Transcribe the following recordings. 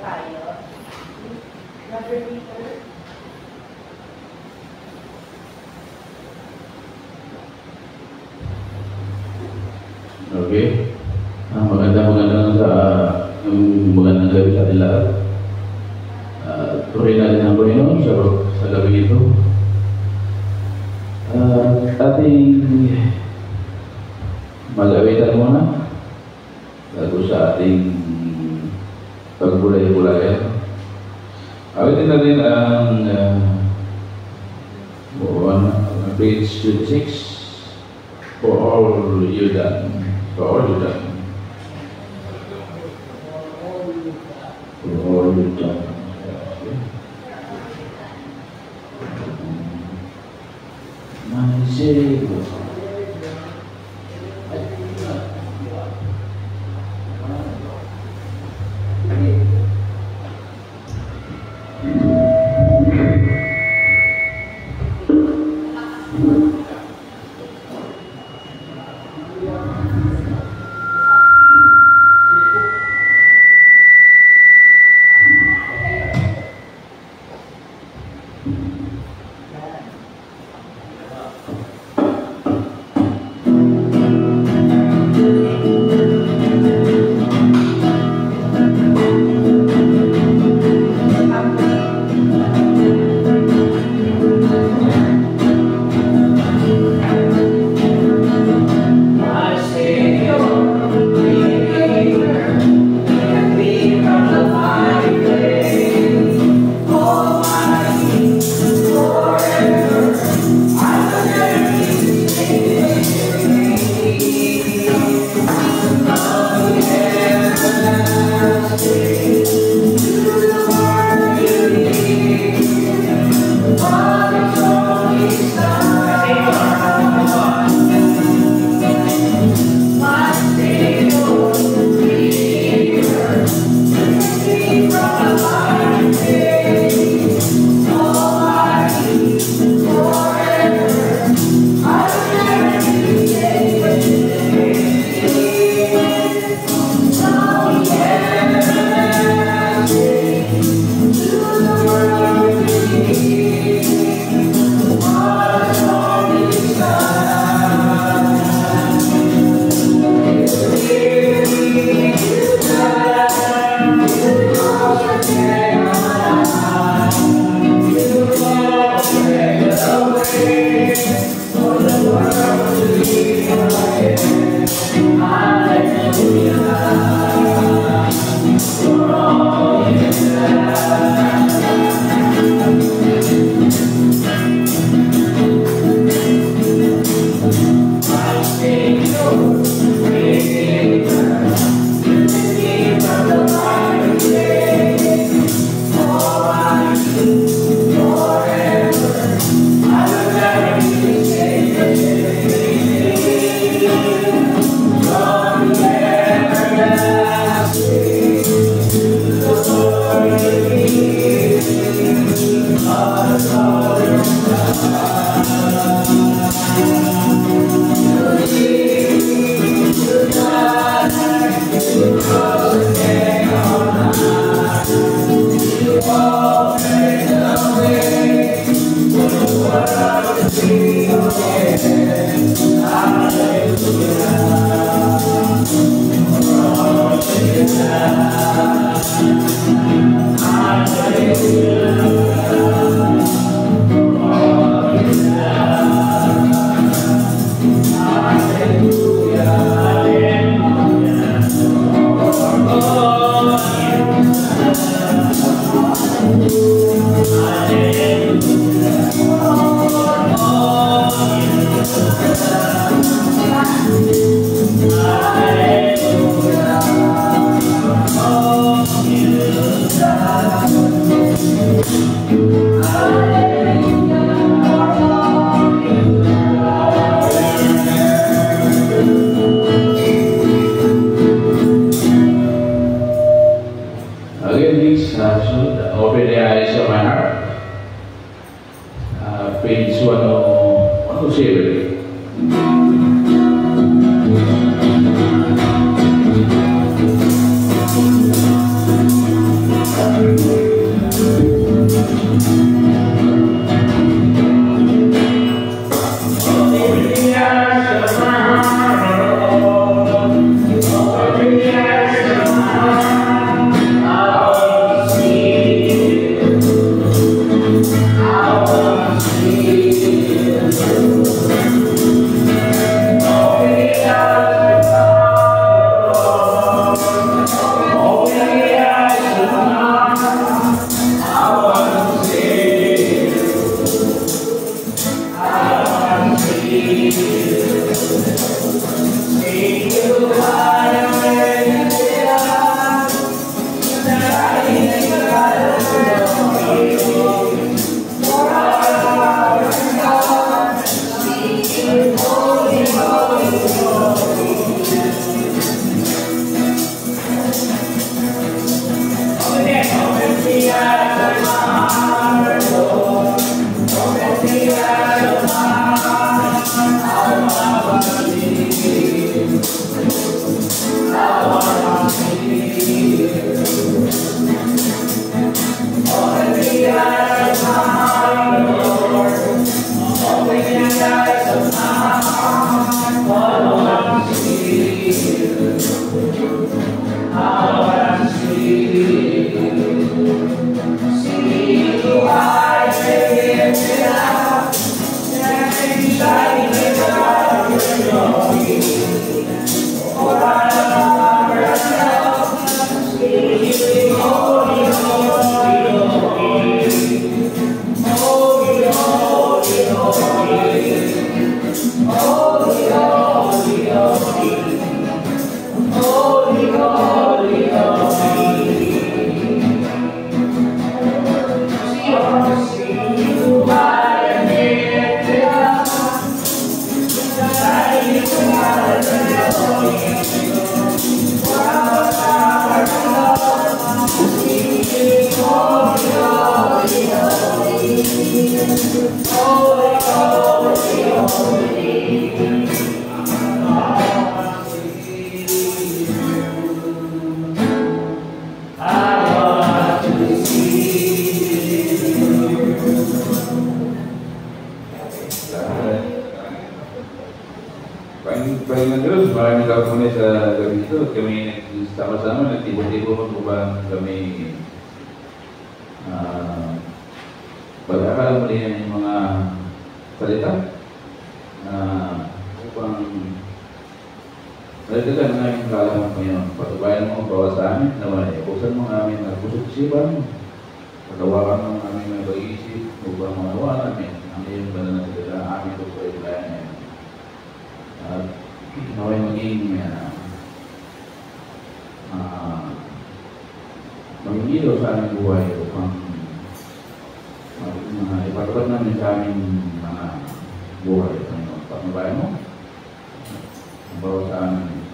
Okay. Magandang gabi sa ating lahat. Tuloy natin ang Panginoon sa gabi ito. Ating mag-awitan muna bago sa ating pagbulay-bulayan. Awitin natin ang page 26, For all you done. For all you done. For all you done. My Savior. Panginoon Diyos, maraming kapunay sa gabi ito. Kami sama-sama, nagtibo-tibo upang kami pag-aaral muli ng mga salita upang nalagdagan ng aming kaalaman, Panginoon. Patubayan mo ang bawat sa amin na ibusan mo ang aming pusot isipan, patawakan mo ang aming mga pag-iisip upang manawa namin ang iyong banal na salita aming ito sa ilayan ngayon. At naway maging mag-ilaw sa aming buhay upang ipatulad namin sa aming mga buhay. Pagmabayan mo ang bawat sa amin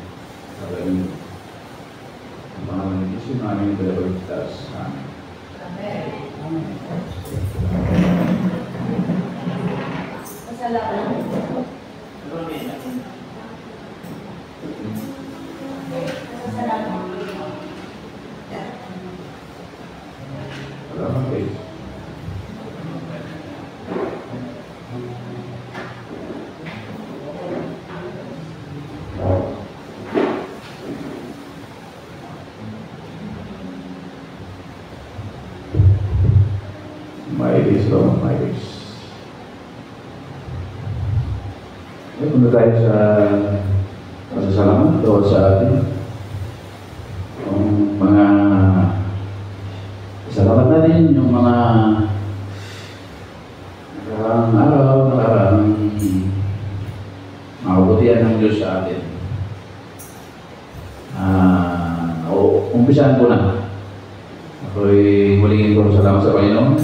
sa galing ang pangalan ng Diyos yung aming dalawagtas sa amin. Amen. Salamat. My days. Punta tayo sa pasasalamat o sa atin. Yung mga salamat natin, yung mga nakarang araw, nakarang makabutihan ng Diyos sa atin. Umpisahan ko na. Ako'y mulingin ko salamat sa Panginoon.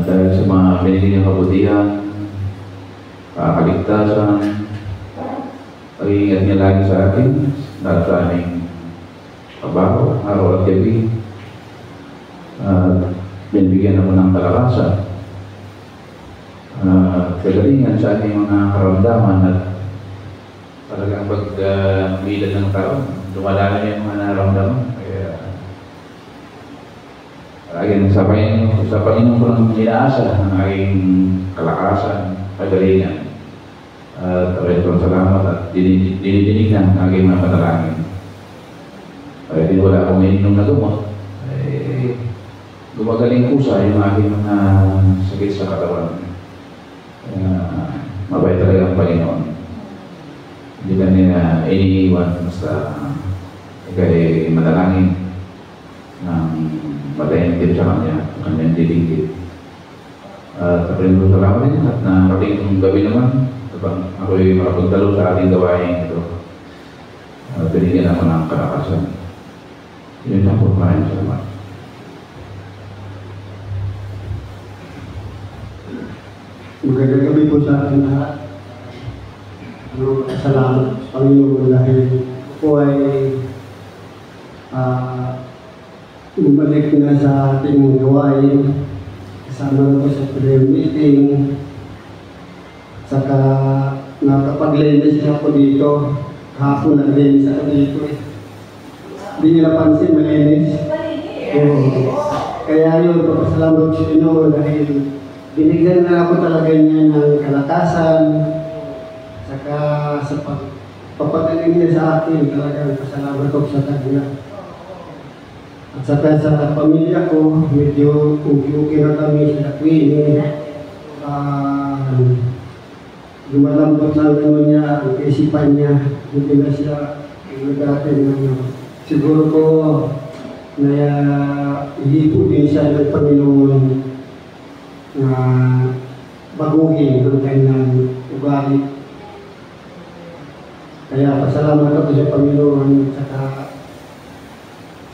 Dahil sa mga binigyan niyang kabutihan, kaligtasan, pag-iingat niya lagi sa atin, dahil sa aming trabaho, araw at gabi, binibigyan naman ng kalakasan, kagalingan sa ating mga karamdaman at talagang pag-bilan ng tao, dumadami yung mga naramdaman. Again, sa Panginoon ko nang inaasa ang aking kalakasan, kagalingan. At maraming salamat at dinidinig na ang aking mga panalangin. Kaya din wala akong ininom na gamot. Gumagaling kusa yung aking mga sakit sa katawan. Mabait talaga ang Panginoon. Hindi ka nila iniiwan basta kay manalangin ng matahimik sa kanya, kanyang diligid. At kapag ko salamat din at narating gabi naman, ako'y makapagdalo sa ating gawain ito. Binigyan naman ng kalakasan. Yun lang po, maraming salamat. Magandang gabi po sa ating lahat. Salamat sa Panginoon dahil ako ay bumalik na sa ating gawain. Kasama ko sa prayer meeting. Saka nakapag-linis ako dito. Hapon nag-linis ako dito. Hindi nyo napansin, malinis. Kaya yun, papasalamat sa Panginoon dahil binigyan na ako talaga niya ng kalakasan. Saka sa papataling niya sa akin, talagang pasalamat ko sa kanya. At saka sa pamilya ko, medyo okay na kami sa Queenie. Lumalambot lang naman niya ang isipan niya. Hindi na siya nag-atin ng siguro ko na ihipo din siya ng Panginoon na baguhin ang kanyang ugali. Kaya pasalamat ako sa Panginoon at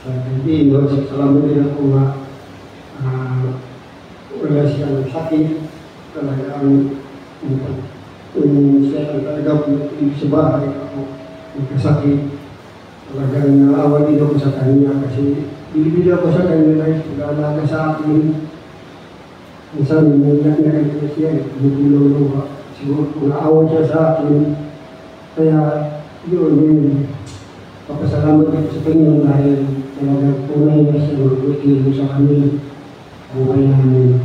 sa Pilipinas. Salamat din ako na wala siyang sakit. Talagang siya talaga sa bahay ako nagkasakit. Talagang naawa din ako sa kanya kasi bilibili ako sa kanya dahil pag-aalaga sa akin. Minsan, nangyayari na rin siya, nagulong siguro kung naawa siya sa akin. Kaya, yun, papasalamat ako sa Panginoon dahil talagang tunay na siya magkikilo sa kami, buhay namin.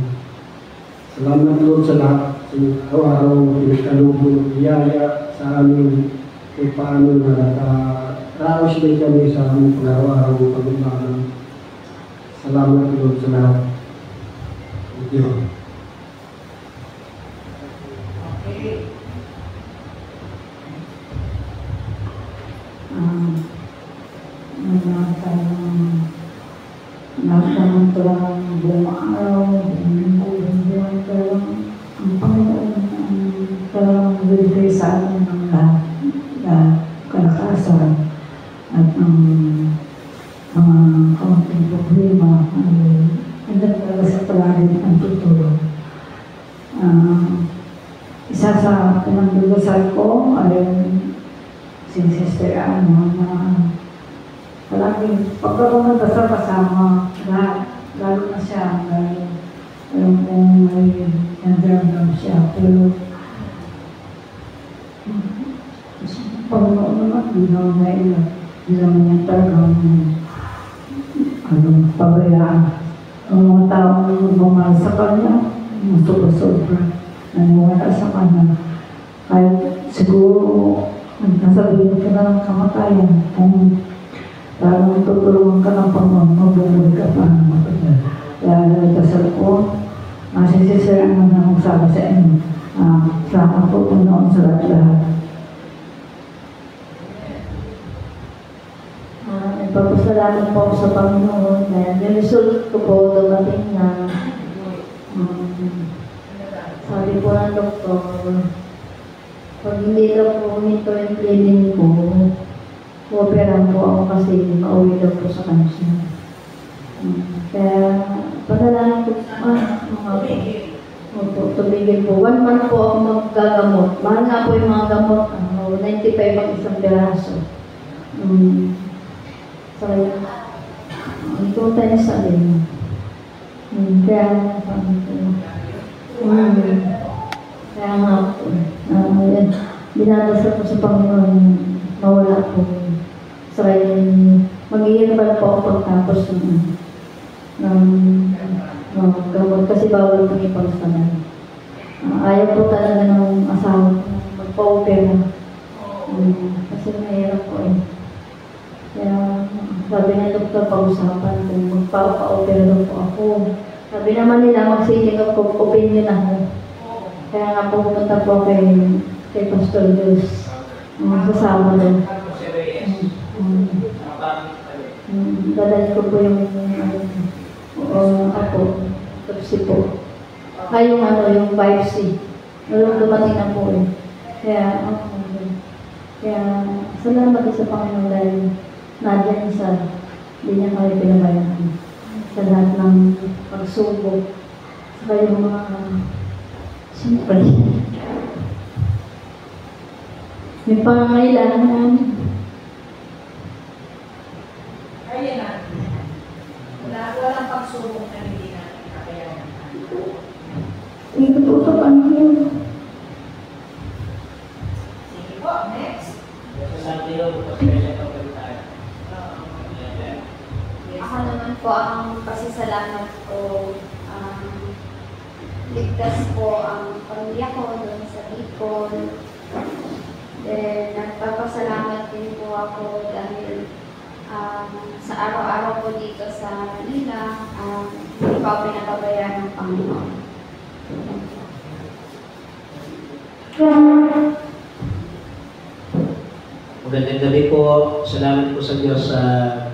Salamat Lord sa lahat, sa araw-araw, pinagkalubong, biyaya sa amin, kung paano nakaraos din kami sa aming pag-araw-araw pag-umaga. Salamat Lord sa lahat. Thank you. Nasa tulang buong araw, buong tulang ang Panginoon ang tulang bibigay sa amin ng lahat kalakasan at ang mga kaunting problema ay hanggang talaga sa palagin ang tutulong. Isa sa pinagdudasal ko ay si Sister Ano na palaging pagkakaroon sa kasama lalo na siya dahil alam kong may nandaramdam siya pero Panginoon naman di naman niya talagang pabayaan ang mga taong bumahal sa kanya sobra-sobra naniwala sa kanya kahit siguro nasabihin ka na ng kamatayan kung parang tutulungan ka ng Panginoon, magbubuli ka pa ng matagal. Kaya nagdasal ko, masisisiran mo na magsabi sa inyo. Salamat po Panginoon sa lahat-lahat. Nagpapasalamat po ako sa Panginoon dahil yung result ko po dumating na sabi po ng doktor, pag hindi daw po huminto yung bleeding ko, operahan po ako kasi mauwi daw po sa kansa. Kaya, padalanan ko tumigil po. 1 month po ako maggagamot. Mahal nga po yung mga gamot. 95 ang isang piraso. So, ito tayo sa atin. Kaya nga po. Binadasal ko sa Panginoon mawala po. So, mag-iirbal po ako pagtapos ng gamot kasi bawal pang ipagsalan. Ayaw po talaga ng asawa ko magpa-opera. Kasi mahirap po eh. Kaya sabi ng doktor pag-usapan kung magpa-opera daw po ako. Sabi naman nila mag-seeking of opinion ako. Kaya nga po pumunta po kay Pastor Diyos. Sasama daw. Dadali ko po yung ako, Pepsi po. Yung 5C. Nung dumating na po eh. Kaya, kaya, salamat sa Panginoon dahil nandiyan sa hindi niya kami pinabayaan sa lahat ng pagsubok. Saka yung mga, siyempre, may pangangailangan namin. Ayun na. Walang pagsubok na hindi natin kakayanan. Hindi po ito paano yun. Sige po, next. Ako naman po, ang pasasalamat ko, ligtas po ang pamilya ko doon sa Bicol. Then, nagpapasalamat din po ako dahil sa araw-araw po dito sa Manila, hindi pa ako pinapabayaan ng Panginoon. Magandang gabi po. Salamat po sa Diyos sa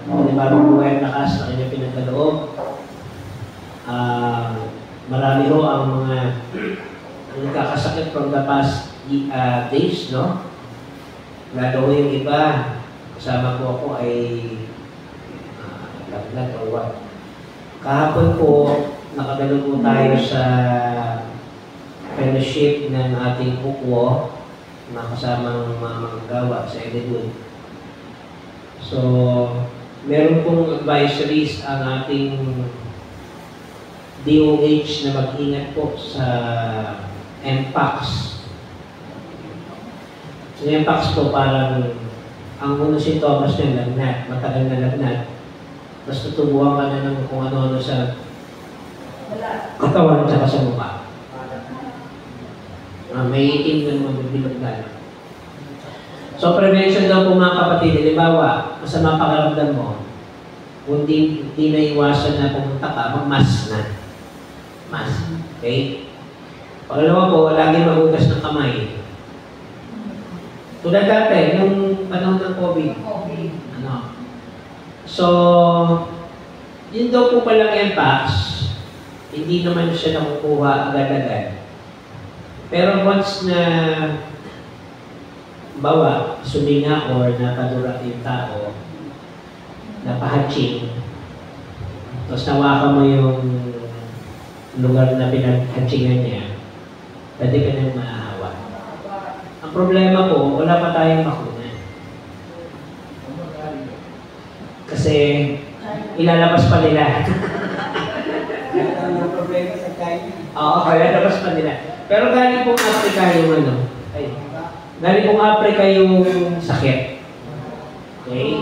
panibagong buhay at lakas na kanyang pinagkaloob. Marami ho ang mga nagkakasakit from the past days, no? Lalo ho yung iba, kasama po ako ay lagnat or what. Kahapon po, nakadalo po tayo sa fellowship ng ating ukwo na kasamang mga manggagawa sa Edinwood. So, meron pong advisories ang ating DOH na mag-ingat po sa MPAX. Sa MPAX po parang ang unang sintomas niya lagnat, matagal na lagnat. Tapos tutubuhan ka na ng kung ano-ano sa katawan at sa mukha. May itim na mabibilog na. So, prevention daw po mga kapatid. Halimbawa, masama pakiramdam mo, kung di naiwasan na pumunta ka, mag-mask na. Mask. Okay? Pangalawa po, lagi magugas ng kamay. Tulad dati, yung panahon ng COVID. So, yun daw po palang impacts, hindi naman siya nakukuha agad-agad. Pero once na bawa, suminga or napadura yung tao, napahatching, tapos nawakan mo yung lugar na pinaghatchingan niya, pwede ka nang maahawa. Ang problema po, wala pa tayong bakuna. Kasi ilalabas pa nila. Ang problema sa China. Oo, ilalabas pa nila. Pero galing pong Africa yung galing pong Africa yung sakit. Okay?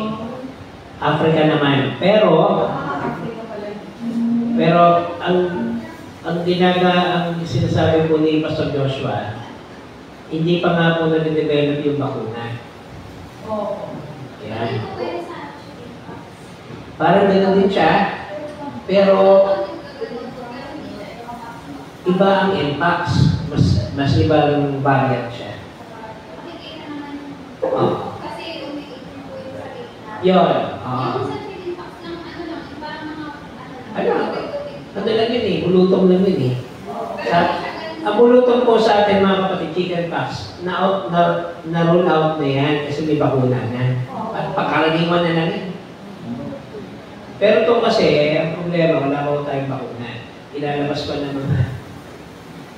Africa naman. Pero ang sinasabi po ni Pastor Joshua, hindi pa nga po na-develop yung bakuna. Yan. Parang gano'n din siya, pero iba ang impacts. Mas ibang variant siya. Yun. Ano lang yun eh, bulutong lang yun eh. Ang bulutong po sa atin mga kapatid, chicken pox, na-roll out na yan kasi may bakuna na. At pagkaraniwan na lang yan. Pero ito kasi, ang problema, wala ko tayong bakuna. Ilalabas pa ng mga...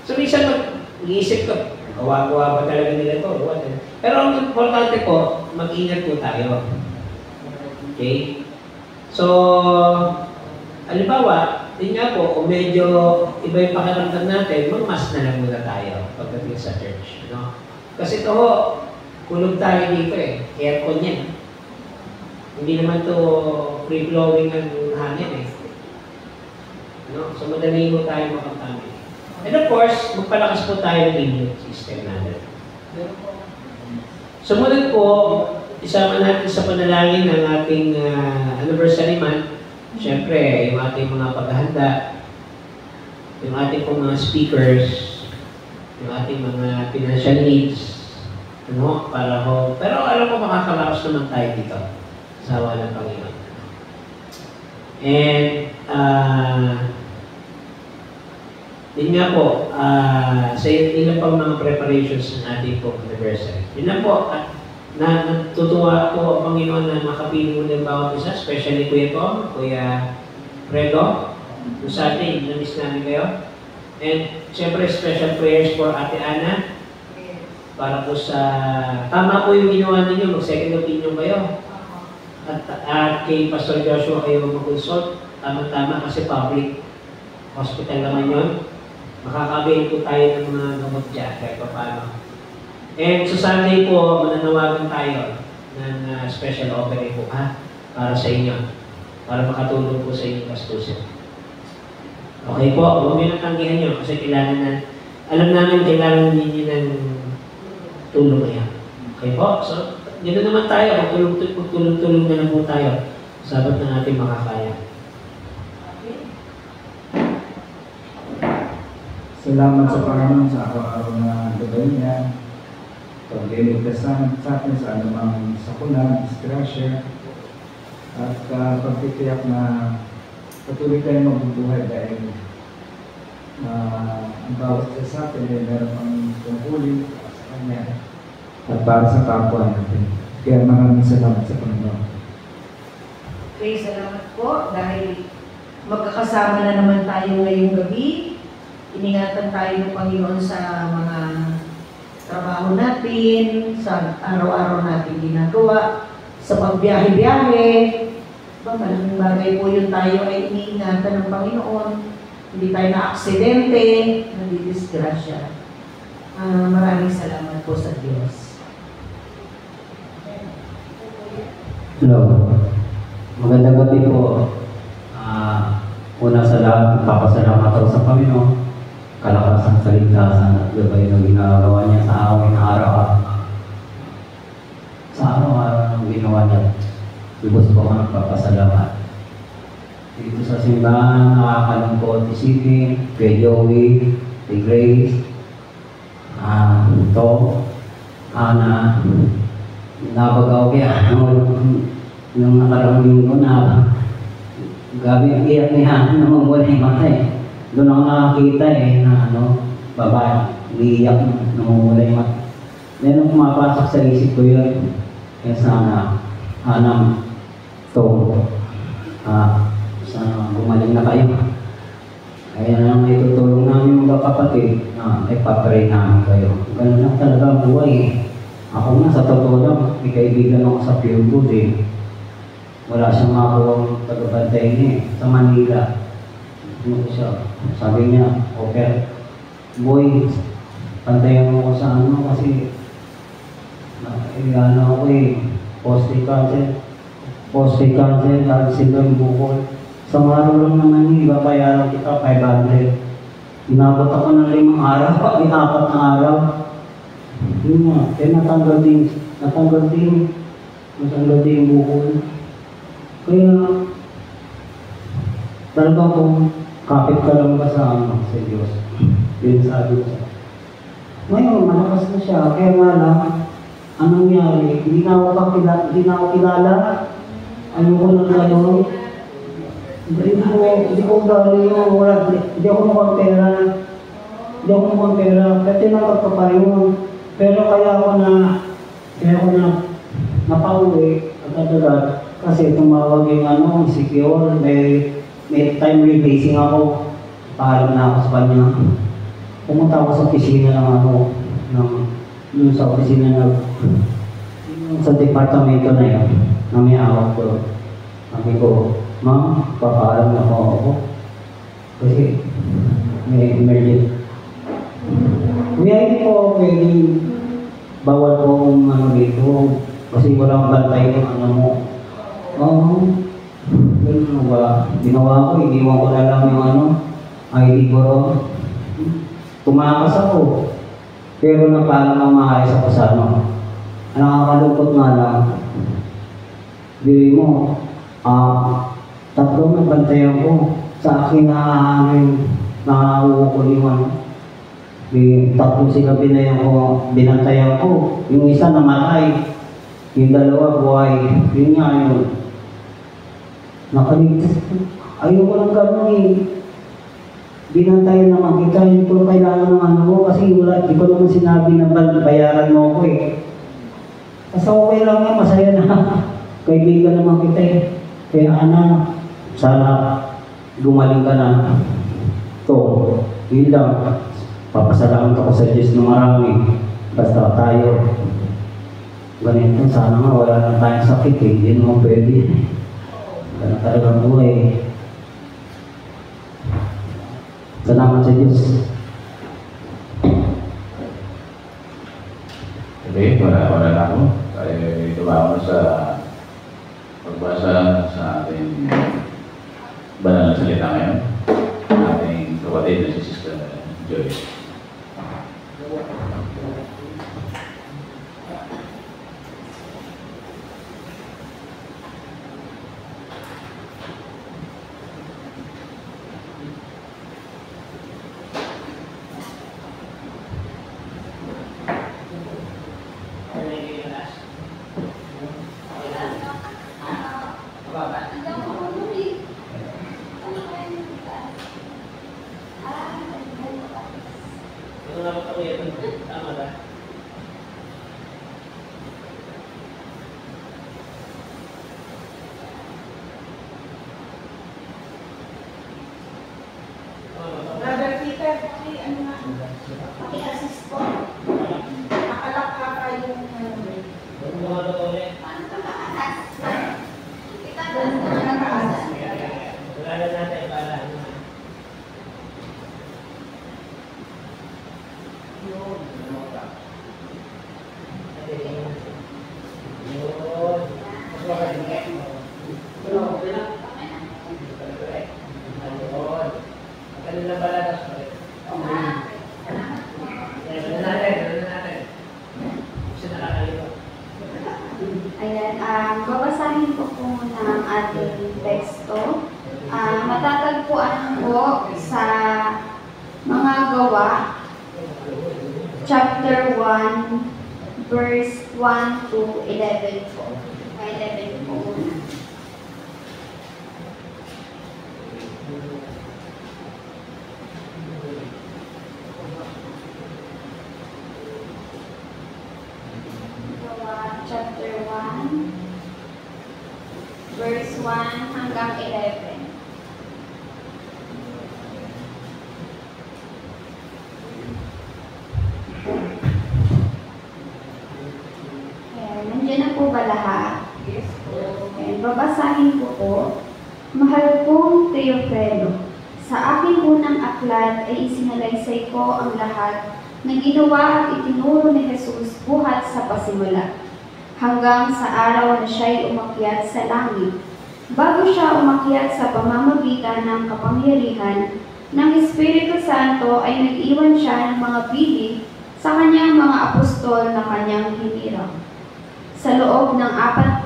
So, minsan mag-iisip ko, gawa-gawa pa talaga nila ito. Pero ang importante po, mag-ingat po tayo. Okay? So, halimbawa, yun nga po, kung medyo iba yung pakiramdam natin, mag-mask na lang muna tayo pagdating sa church. No? Kasi ito ho, kulog tayo dito eh. Aircon yan. Hindi naman to free-flowing ang hangin eh. No? So, madali mo tayo makakamit. And of course, magpalakas po tayo ng immune system natin. Sumunod po, isama natin sa panalangin ng ating anniversary month. Siyempre, yung ating mga paghahanda, yung ating mga speakers, yung ating mga financial needs, ano, para ho. Pero alam ko makakaraos naman tayo dito sa awa ng Panginoon. And, yun nga po, sa ilang pang mga preparations ng ating po anniversary. Yun na po, at natutuwa po ang Panginoon na makapiling mo ng bawat isa, especially Kuya Tom, Kuya Fredo, kung sa atin, namiss namin kayo. And siyempre, special prayers for Ate Ana, para po sa, tama po yung ginawa ninyo, mag-second opinion kayo. At kay Pastor Joshua kayo mag-consult, tama-tama kasi public hospital naman yun. Makakabail po tayo ng mga gamot dyan, kahit pa paano. And sa Sunday po, mananawagan tayo ng special offering po, para sa inyo. Para makatulong po sa inyong gastusin. Okay po, huwag nyo natanggihan nyo kasi kailangan na, alam namin kailangan ninyo ng tulong ngayon. Okay po, so, dito naman tayo, magtulong-tulong na lang po tayo. Sabat na natin makakaya. Salamat sa Panginoon sa araw-araw na gabay niya. Pag-iligtas sa atin sa anumang sakulan, disgrasya, at pagtitiyak na patuloy tayong mabubuhay dahil ang bawat isa sa atin ay meron pang tungkulin sa Kanya at para sa kapwa natin. Kaya maraming salamat sa Panginoon. Okay, salamat po dahil magkakasama na naman tayo ngayong gabi. Iningatan tayo ng Panginoon sa mga trabaho natin, sa araw-araw natin ginagawa, sa pagbiyahe-biyahe. Malaking bagay po yun tayo ay iniingatan ng Panginoon. Hindi tayo na-aksidente, nadidisgrasya. Maraming salamat po sa Diyos. Hello. Magandang gabi po. Una sa lahat, papasalamat ako sa Panginoon. Kalakasan, kaligtasan at gabay na ginagawa niya sa amin araw-araw. Sa araw-araw ng ginawa niya, lubos po ako nagpapasalamat. Dito sa simbahan, nakakalungkot isipin, kay Joey, kay Grace, Ana, nabagaw kaya yung nakarang linggo na gabi ang iyak niya, namamula yung mata eh. Doon ako nakakita na babae, iiyak, namamula yung mata. Then pumapasok sa isip ko yun, kaya sana, sana gumaling na kayo. Kaya na itutulong namin mga kapatid na ipapray namin kayo. Ganun lang talaga ang buhay eh. Ako nga sa totoo lang, may kaibigan ako sa Pure Good eh. Wala siyang makuwang tagabantay niya eh, sa Manila. Sabi niya, okay, boy, pantayan mo ko sa kasi ako prostate cancer, dahil sila yung bukol. Sa araw lang naman yung ibabayaran kita, 500. Inabot ako ng 5 araw, 4 na araw. Yun nga, kaya natanggal din yung bukol. Kaya, talaga kung kapit ka lang ba sa Diyos. Yun sabi ko. Ngayon, malakas na siya, kaya nga lang, anong nangyari? Hindi na ako kilala. Ayoko na gano'n. Hindi ko gano'n yung wala. Hindi ako mukhang pera. Kasi nakapagpapayon. Pero kaya ako na napauwi agad-agad. Kasi tumawag yung secure. May time releasing ako. Paalam na ako sa kanya. Pumunta ako sa opisina sa opisina sa departamento na yun, na may awak ko. Sabi ko, ma'am, papaalam na ako. Kasi may emergency. Hindi po pwede bawal po kung dito. Kasi walang bantay kung mo. Yun ba? Ginawa ko, iniwan ko na lang yung ID ko ron. Tumakas ako. Pero napaalam ang maayos ako sa nakakalungkot nga lang. Bili mo, 3 na bantayan ko. Sa akin nakakakuha ko yung 3 sila binantayan ko. Yung isa namatay. Yung 2 buhay. Yun nga yun. Nakaligtas. Ayoko lang gano'n eh. Binantayan naman kita, hindi ko kailangan ng ano mo kasi wala, di ko naman sinabi na bayaran mo ako eh. Basta okay lang yan, masaya na. Kaibigan naman kita eh. Kaya sana gumaling ka na. Ito, yun lang. Papasalamat ako sa Diyos na marami. Basta tayo. Ganito, sana nga wala lang tayong sakit eh. Hindi naman pwede. Ganun talagang buhay. Salamat sa Diyos. Okay, wala na ako. Tayo dumawa na sa pagbasa sa ating banal na salita ngayon. Ating kapatid na si Sister Joyce. Brother Peter, paki-assist po. Nakalak ka yung Ayan, babasahin ko po muna ang ating teksto. Matatagpuan po sa mga gawa, chapter 1, verse 1 to 11 po. 11 po muna. Chapter 1, verse 1 hanggang 11. Ayan, nandiyan na po ba lahat? Yes po. Ayan, babasahin ko po. Mahal kong Teofilo, sa aking unang aklat ay isinalaysay ko ang lahat na ginawa at itinuro ni Jesus buhat sa pasimula, hanggang sa araw na siya'y umakyat sa langit. Bago siya umakyat sa pamamagitan ng kapangyarihan ng Espiritu Santo ay nag-iwan siya ng mga bilin sa kanyang mga apostol na kanyang hinirang. Sa loob ng 40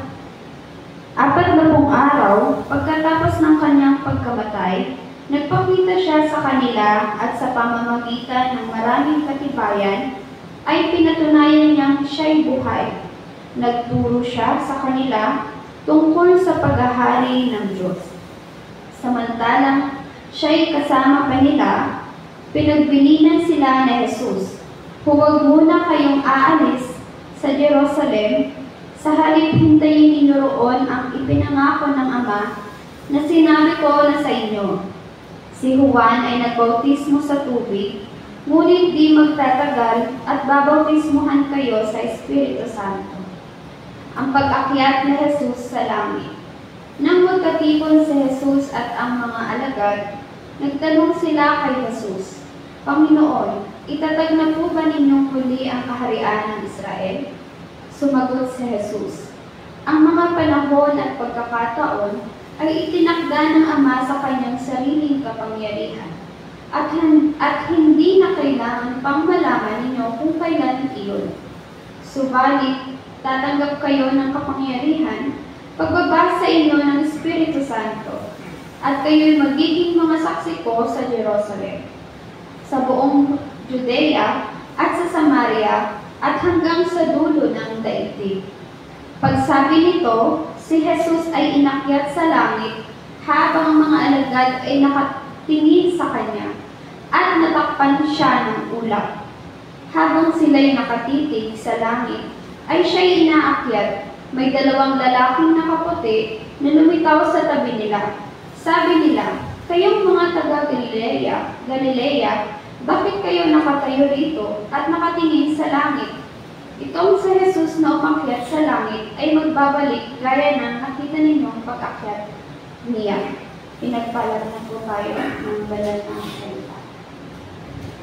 araw, pagkatapos ng kanyang pagkamatay, nagpakita siya sa kanila at sa pamamagitan ng maraming katibayan ay pinatunayan niyang siya'y buhay. Nagturo siya sa kanila tungkol sa paghahari ng Diyos. Samantalang siya'y kasama pa nila, pinagbilinan sila ni Jesus, "Huwag muna kayong aalis sa Jerusalem, sa halip hintayin ninyo roon ang ipinangako ng Ama na sinabi ko na sa inyo. Si Juan ay nagbautismo sa tubig, ngunit di magtatagal at babautismuhan kayo sa Espiritu Santo." Ang pag-akyat ni Jesus sa langit. Nang magkatipon si Jesus at ang mga alagad, nagtanong sila kay Jesus, "Panginoon, itatag na po ba ninyong huli ang kaharian ng Israel?" Sumagot si Jesus, "Ang mga panahon at pagkakataon ay itinakda ng Ama sa kanyang sariling kapangyarihan, at hindi na kailangan pang malaman ninyo kung kailan iyon. Subalit, tatanggap kayo ng kapangyarihan pagbaba sa inyo ng Espiritu Santo, at kayo'y magiging mga saksi ko sa Jerusalem, sa buong Judea at sa Samaria at hanggang sa dulo ng daigdig." Pagsabi nito, si Jesus ay inakyat sa langit habang ang mga alagad ay nakatingin sa kanya at natakpan siya ng ulap. Habang sila'y nakatitig sa langit, ay siya'y inaakyat. May dalawang lalaking nakaputi na lumitaw sa tabi nila. Sabi nila, "Kayong mga taga-Galilea, bakit kayo nakatayo rito at nakatingin sa langit? Itong si Jesus na umakyat sa langit ay magbabalik gaya ng nakita ninyong pag-akyat niya." Pinagpalad na po tayo ng banal na salita.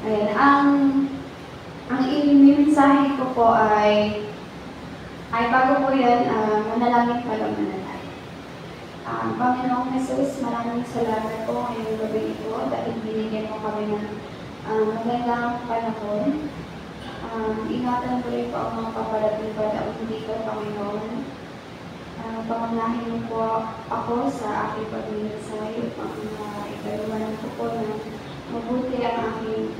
Ayan, ang imimensahe ko po ay bago po yan, manalangin pa lang na tayo. Panginoong Jesus, maraming salamat po ngayong gabi ito dahil binigyan mo kami ng magandang panahon. Ingatan ko rin po ang mga paparating pa na dito, Panginoon. Pangunahin mo po ako sa aking pag-imensahe upang ikalumanan ko po na mabuti ang aking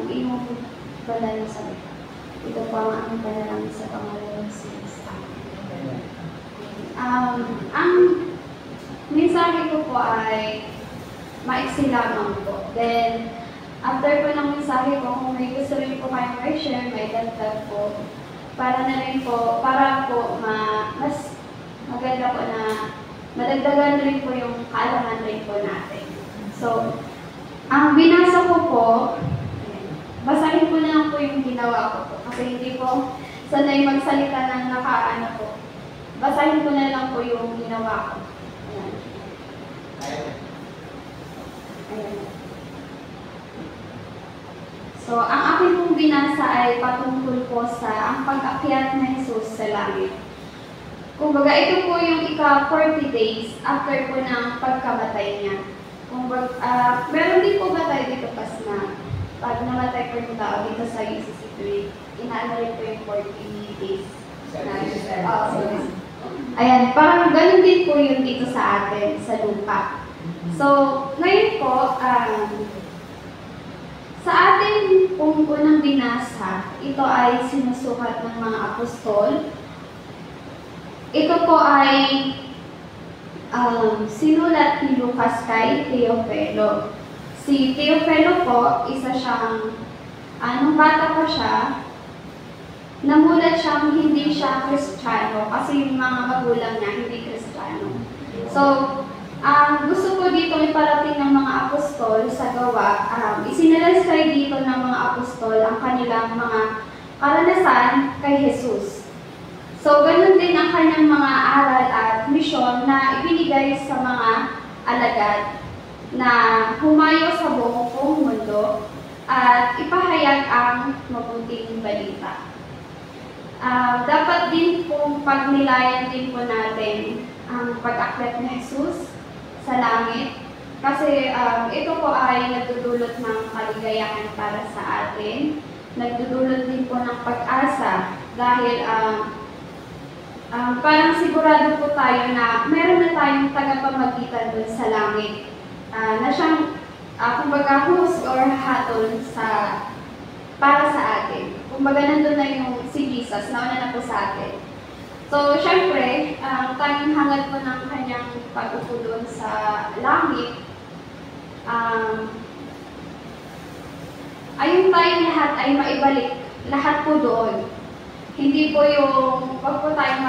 iyong banal na salita. Ito po ang aming panalangin sa pangalan ng Jesus. Ang mensahe ko po ay maiksi lamang po. Then, after po ng mensahe ko, kung may gusto rin po kayong i-share, may dagdag po. Para na rin po, para po mas maganda po na madagdagan rin po yung kaalaman rin po natin. So, ang binasa ko po, basahin ko na lang po yung ginawa ko po. Kasi hindi po sanay magsalita ng nakaano po. Basahin ko na lang po yung ginawa ko. Ayan. Ayan. So, ang akin pong binasa ay patungkol po sa ang pag-akyat na Jesus sa langit. Kumbaga, ito po yung ika-40 days after po ng pagkamatay niya. Kumbaga, meron din po ba tayo dito pas na pag namatay po yung tao dito sa UCC3, inaano rin po yung 40 days. Ayan, parang ganun din po yung dito sa atin, sa lupa. So, ngayon po, sa ating pong unang binasa, ito ay sinusukat ng mga apostol. Ito po ay sinulat ni Lucas kay Teofilo. Si Teofilo po, isa siyang, nung bata pa siya, namulat siyang hindi siya Kristiyano kasi yung mga magulang niya hindi Kristiyano. So, gusto ko dito iparating ng mga apostol sa gawa, isinalaysay dito ng mga apostol ang kanilang mga karanasan kay Jesus. So, ganun din ang kanyang mga aral at misyon na ibinigay sa mga alagad na humayo sa buong mundo at ipahayag ang mabuting balita. Dapat din pong pagnilayan din po natin ang pag-akyat ni Jesus sa langit kasi ito po ay nagdudulot ng kaligayahan para sa atin. Nagdudulot din po ng pag-asa dahil parang sigurado po tayo na meron na tayong tagapamagitan dun sa langit na siyang kumbaga host or hatol para sa atin. Kumbaga nandun na yung si Jesus, nauna na po sa atin. So, syempre, tanging hangad po ng kanyang pag-upo doon sa langit, ayun tayong lahat ay maibalik, lahat po doon. Hindi po yung, wag po tayong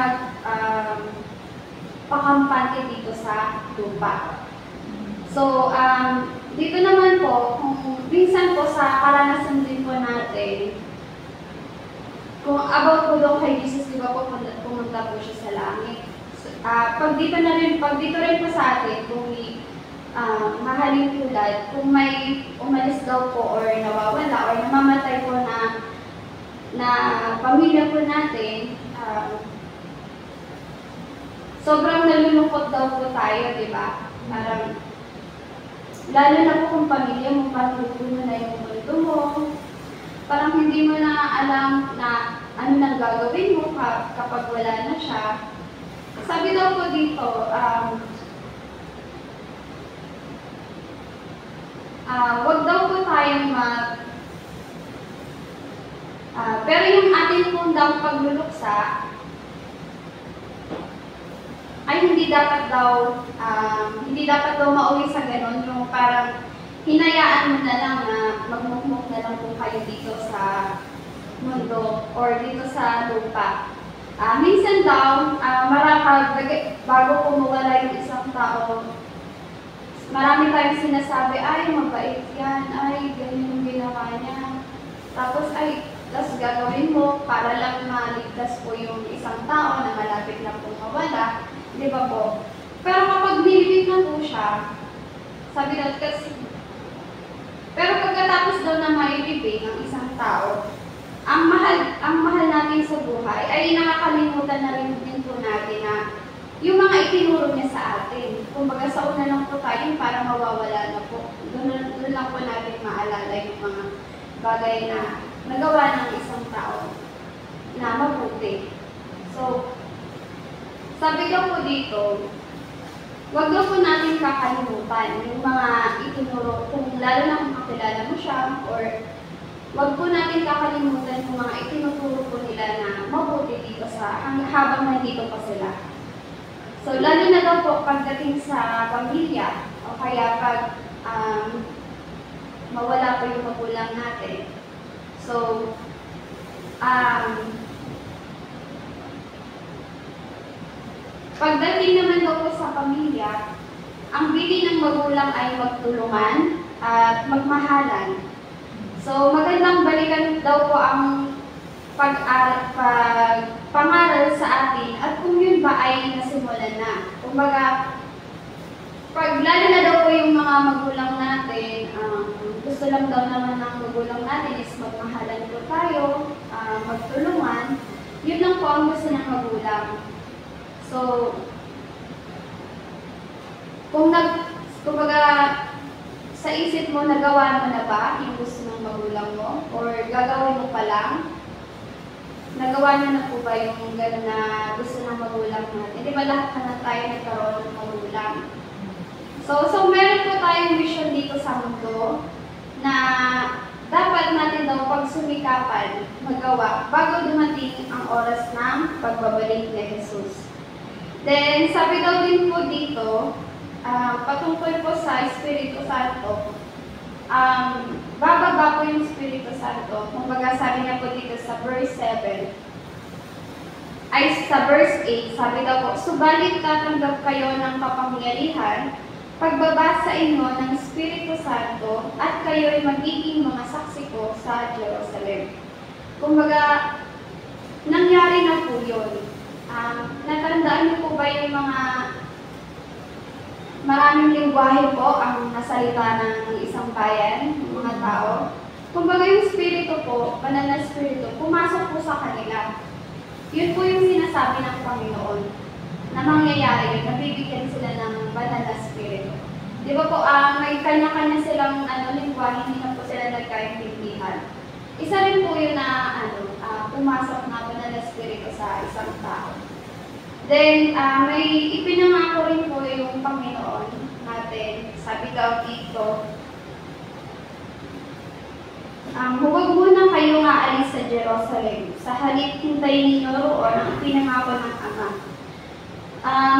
pakampante dito sa lupa. So, dito naman po, kung minsan po sa karanasan din po natin, kung about po doon kay Jesus, di ba po pumunta po siya sa langit. So, pag dito rin po sa atin, kung mahaling tulad, kung may umalis daw po or nawawala or namamatay po na pamilya po natin, sobrang nalulungkot daw po tayo, di ba? Parang, lalo na po kung pamilya mo, parang mo na yung mundo mo, parang hindi mo na alam na ano nang gagawin mo kapag wala na siya. Sabi daw po dito, wag daw po tayong pero yung atin pong daw pagluluksa, hindi dapat daw mauwi sa ganon, yung parang hinayaan mo na lang na magmukmuk na lang po kayo dito sa mundo or dito sa lupa. Minsan daw, bago po mawala yung isang tao, marami tayong sinasabi, ay mabait yan, ay ganyan yung ginawa niya. Tapos gagawin mo para lang maligtas po yung isang tao na malapit na po mawala. Di ba po? Pero kapag nilibig na po siya, sabi daw kasi, pero pagkatapos daw na mailibig ng isang tao, ang mahal natin sa buhay ay nakakalimutan na rin din po natin na yung mga itinuro niya sa atin. Kumbaga sa una lang po tayo para mawawala na po. Doon lang po natin maalala yung mga bagay na nagawa ng isang tao na mabuti. So, sabi daw po dito, wag daw po natin kakalimutan yung mga itinuro, kung lalo na kung kakilala mo siya, or wag po natin kakalimutan yung mga itinuturo po nila na mabuti dito habang nandito pa sila. So, lalo na daw po pagdating sa pamilya, o kaya pag mawala po yung magulang natin. So, pagdating naman daw po sa pamilya, ang bili ng magulang ay magtulungan at magmahalan. So, magandang balikan daw po ang pangaral sa atin at kung yun ba ay nasimulan na. Kumbaga, lalo na daw po yung mga magulang natin, gusto lang daw naman ng magulang natin is magmahalan po tayo, magtulungan. Yun lang po ang gusto ng magulang. So, kumbaga, sa isip mo, nagawa mo na ba yung gusto ng magulang mo? Or gagawin mo pa lang? Nagawa niyo na po ba yung gano'n na gusto ng magulang natin? Di ba lahat na tayo nagkaroon ng magulang? So meron po tayong mission dito sa mundo na dapat natin daw pagsumikapan, magawa, bago dumating ang oras ng pagbabalik ni Jesus. Then, sabi daw din po dito, patungkol po sa Espiritu Santo, bababa po yung Espiritu Santo. Kumbaga sabi niya po dito sa verse 7, sa verse 8, sabi daw po, subalit tatanggap kayo ng kapangyarihan pagbaba sa inyo ng Espiritu Santo at kayo'y magiging mga saksi ko sa Jerusalem. Kumbaga, nangyari na po yun. Natandaan niyo po ba yung mga maraming lingwahe po ang nasalita ng isang bayan, ng mga tao? Kumbaga yung Espiritu po, banal na Espiritu, pumasok po sa kanila. Yun po yung sinasabi ng Panginoon na mangyayari yun, nabibigyan sila ng banal na Espiritu. Di ba po, may kanya-kanya silang lingwahe, hindi na po sila nagkaintindihan. Isa rin po yun na pumasok na banal na Espiritu sa isang tao. Then, may ipinangako rin po yung Panginoon natin. Sabi daw dito, huwag muna kayo aalis sa Jerusalem. Sa halip hintayin ninyo roon ang pinangako ng Ama.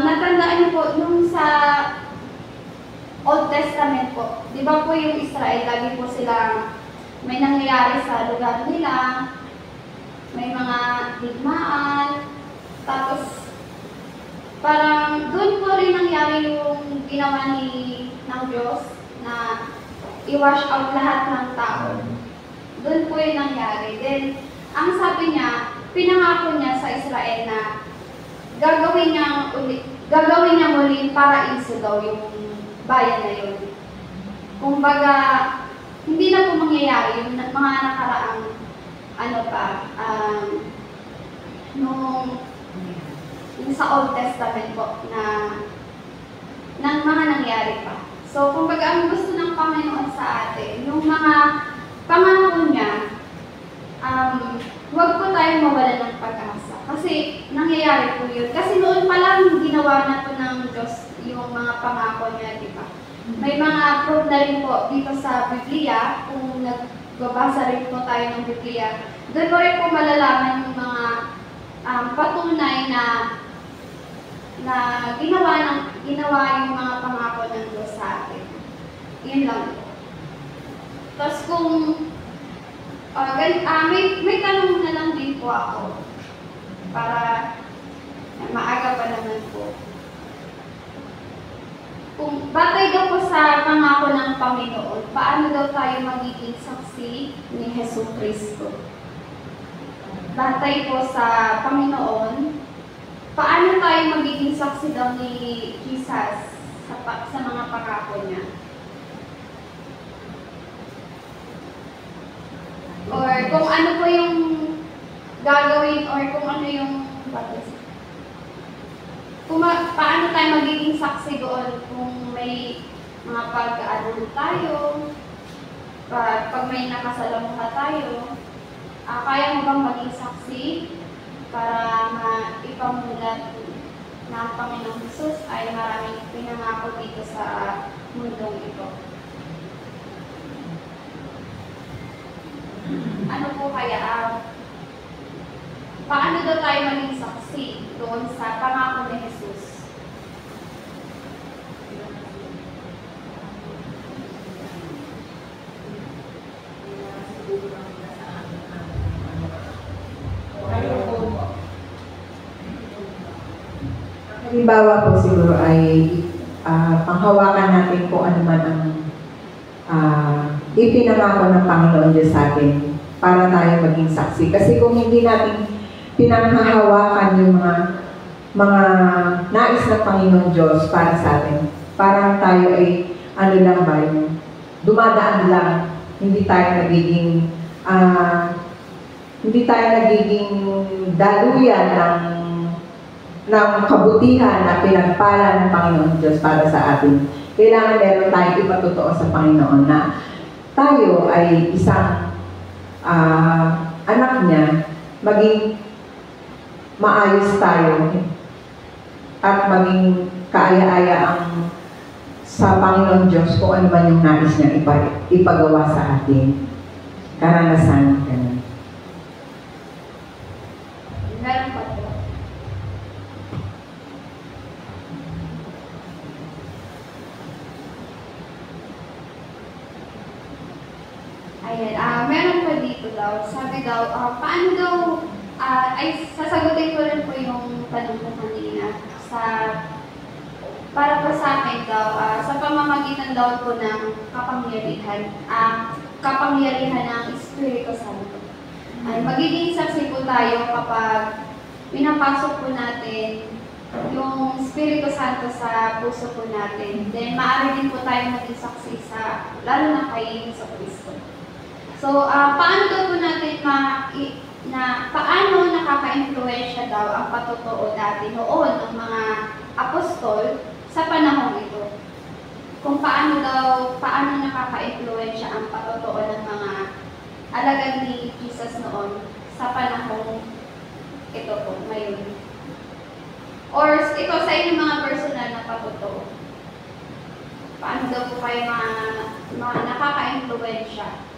Natandaan niyo po, nung sa Old Testament po, di ba po yung Israel, lagi po sila may nangyayari sa lugar nila, may mga digmaan, tapos parang doon po rin nangyari yung ginawa ng Diyos na i-wash out lahat ng tao. Doon po yung nangyari. Then, ang sabi niya, pinangako niya sa Israel na gagawin niya muli paraiso daw yung bayan na yun. Kumbaga, hindi na po mangyayari yung mga nakaraang yung sa Old Testament po na ng mga nangyari pa. So, kumbaga, ang gusto ng Panginoon sa atin, yung mga pangako niya, huwag po tayong mawala ng pag-asa. Kasi nangyayari po yun. Kasi noon pa lang ginawa na po ng Diyos yung mga pangako niya, di ba? May mga proof na rin po dito sa Biblia, kung nagbabasa rin po tayo ng Biblia, doon po rin po malalaman yung mga patunay na na ginawa yung mga pangako ng Diyos sa atin. Yun lang po. Tapos kung may tanong na lang din po ako para maaga pa naman po. Kung batay daw po sa pangako ng Panginoon, paano daw tayo magiging saksi ni Hesus Kristo? Batay po sa Panginoon, paano tayo magiging saksi daw ni Jesus sa mga pangako niya? Or kung ano po yung gagawin or kung ano yung paano tayo magiging saksi doon kung may mga pag-aaral tayo, pag may nakasalamuha tayo, kaya mo bang maging saksi para maipamulat na ang Panginoong Jesus ay maraming pinangako dito sa mundong ito? Ano po kaya paano daw tayo maging saksi doon sa pangako ni Jesus? Halimbawa po siguro ay panghawakan natin kung ano man ang ipinangako ng Panginoon Diyos sa atin para tayo maging saksi. Kasi kung hindi natin pinanghahawakan yung mga nais ng Panginoon Diyos para sa atin, parang tayo ay ano lang ba yung dumadaan lang, hindi tayo nagiging daluyan ng kabutihan na pinagpala ng Panginoon Diyos para sa atin. Kailangan meron tayong ipatotoo sa Panginoon na tayo ay isang anak niya, maging maayos tayo at maging kaaya-aya ang sa Panginoon Diyos kung ano man yung nais niya ipagawa sa atin. Karanasan, ganun. Meron pa po. Ayan, meron pa dito daw. Sabi daw, paano daw, ay sasagutin ko rin po yung tanong ko kanina. Para po sa akin daw, sa pamamagitan daw po ng kapangyarihan ng Espiritu Santo. Ay magiging saksi po tayo kapag pinapasok po natin yung Espiritu Santo sa puso po natin. Then maaari din po tayo maging saksi lalo na kay Jesucristo. So, paano daw po natin paano nakaka-influensya daw ang patotoo dati noon ng mga apostol sa panahon ito? Kung paano nakaka-influensya ang patotoo ng mga alagad ni Jesus noon sa panahon ito po, ngayon. Or ito sa inyong mga personal na patotoo. Paano daw po kayo nakaka-influensya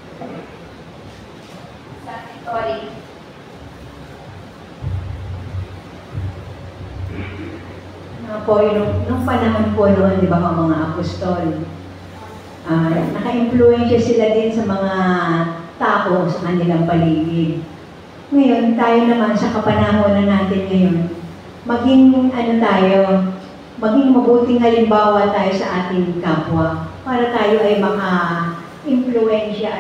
sa story? Po, nung panahon po noon, di ba, ang mga apostol, naka-influensya sila din sa mga tao sa kanilang paligid. Ngayon, tayo naman sa kapanahonan natin ngayon, maging mabuting halimbawa tayo sa ating kapwa para tayo ay maka-influensya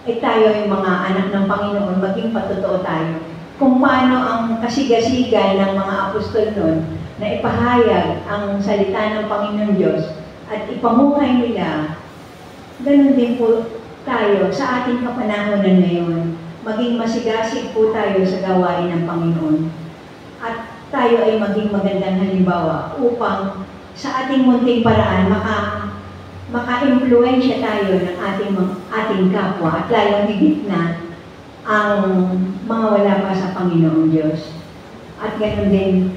at tayo ay mga anak ng Panginoon, maging patotoo tayo. Kung paano ang kasigasigan ng mga apostol noon na ipahayag ang salita ng Panginoon Diyos at ipamukhay nila, ganun din po tayo sa ating kapanahonan ngayon. Maging masigasig po tayo sa gawain ng Panginoon. At tayo ay maging magandang halimbawa upang sa ating munting paraan maka-influensya tayo ng ating kapwa at lalong higit na ang mga wala pa sa Panginoong Diyos. At ganoon din,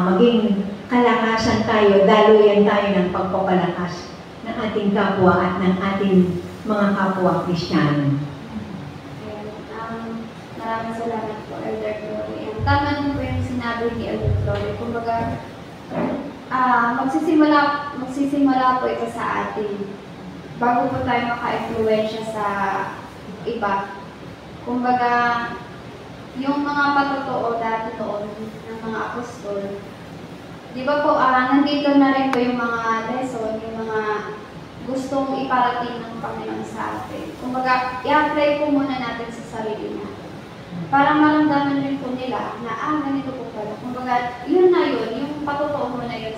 maging kalakasan tayo, daluyan tayo ng pagpapalakas ng ating kapwa at ng ating mga kapwa Kristiyano. Maraming salamat po, Elder Glory. Ang tama din po yung sinabi ni Elder Glory. Kumbaga, Magsisimula po ito sa atin. Bago po tayo maka-influensya sa iba. Kumbaga, yung mga patotoo dati noon ng mga apostol, di ba po, nandito na rin po yung mga lesson, yung mga gustong iparating ng Panginoon sa atin. Kumbaga, i-apply po muna natin sa sarili natin. Para maramdaman rin po nila na, ganito po pala. Kumbaga, yun na yun, yung patotoo mo na yun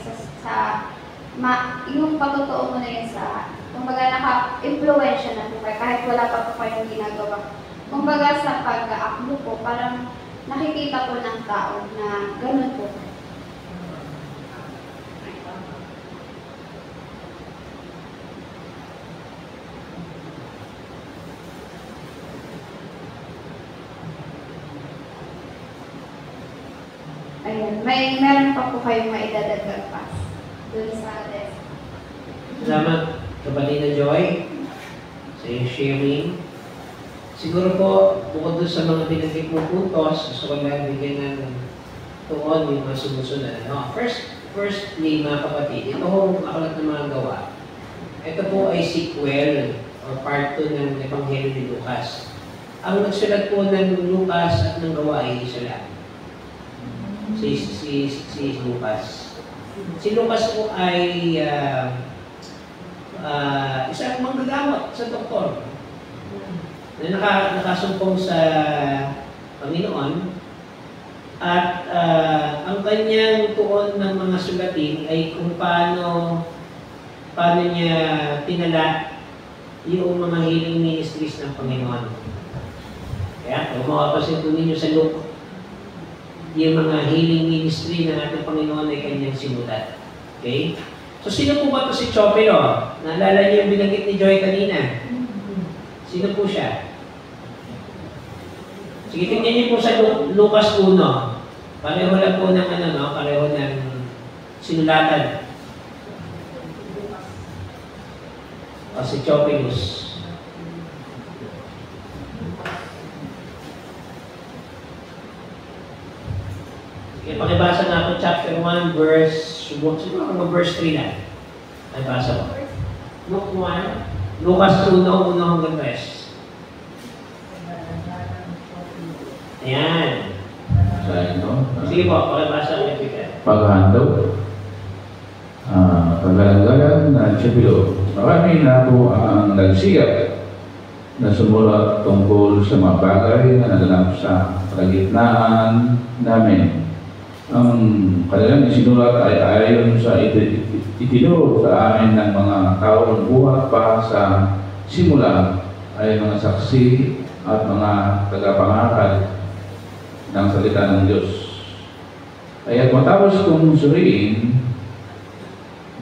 yung patotoo mo na yun sa, kumbaga, naka-influensya na po kayo, kahit wala pa po kayong ginagawa. Kumbaga, sa pag-aaklo po, parang nakikita po ng tao na ganun po. Ayun, meron pa po kayong maidadagdag pa doon sa desk. Salamat, kapatid na Joy, sa iyong sharing. Siguro po, bukod doon sa mga binanggit mong puntos, gusto ko lang bigyan ng tuon yung mga sumusunod. No? Firstly, mga kapatid, ito hong Aklat ng Mga Gawa. Ito po ay sequel or part 2 ng Ebanghelyo ni Lucas. Ang nagsulat po ng Lucas at ng Gawa ay isa lang. Si Lucas. Si Lucas po ay isang manggagamot sa doktor na nakasumpong sa Panginoon at ang kanyang tuon ng mga sulatin ay kung paano niya tinala yung mga healing ministries ng Panginoon. Kaya kung makapasin po ninyo sa Luke, yung mga healing ministry ng ating Panginoon ay kanyang sinulat. Okay? So, sino po ba ito si Chopelo? Naalala niyo yung binanggit ni Joy kanina? Sino po siya? Sige, tingnan niyo po sa Lucas 1. Pareho lang po ng pareho ng sinulatan. O si Chopelus. Pakibasa na po chapter 1, verse 3 lang. Ay, basa ko. Luke 1, Lucas 1, 1 hanggang 3. Ayan. Sa ino. Sige po, pakibasa ang epikan. Paghandog. Kagalang-galang na Chopelo. Marami na po ang nagsiyak na sumulat tungkol sa mga bagay na naganap sa kalagitnaan namin. Ang kanilang isinulat ay ayon sa itinuro sa amin ng mga taong buhat pa sa simula ay mga saksi at mga tagapangaral ng salita ng Diyos. Kaya matapos kong suriin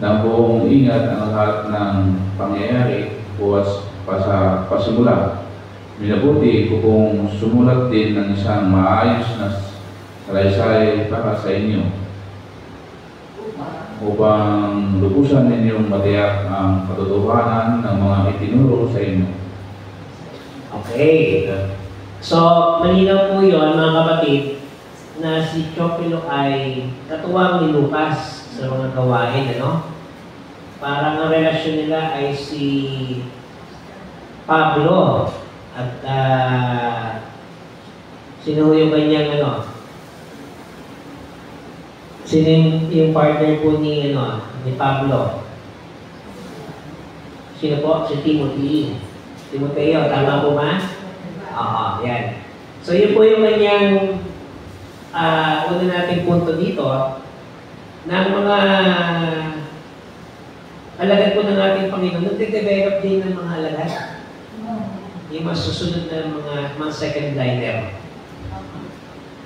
ng buong ingat ang lahat ng pangyayari buwas pa sa pasimula, minabuti ko kung sumulat din ng isang maayos na salaysay para sa inyo upang lubusan ninyong matiyak ang katotohanan ng mga itinuro sa inyo. Okay. So, malinaw po yun, mga kapatid, na si Chopelo ay katuwang ni Lucas sa mga gawain, Parang ang relasyon nila ay si Pablo at sino yung kanyang sino yung partner po ni Pablo? Sino po? Si Timothy. Timoteo, tama po ba? Oo, yan. So yun po yung kanyang una nating punto dito ng mga alagad po ng ating Panginoon. Nag-develop din ng mga alagad. Yung mas susunod na mga second liner.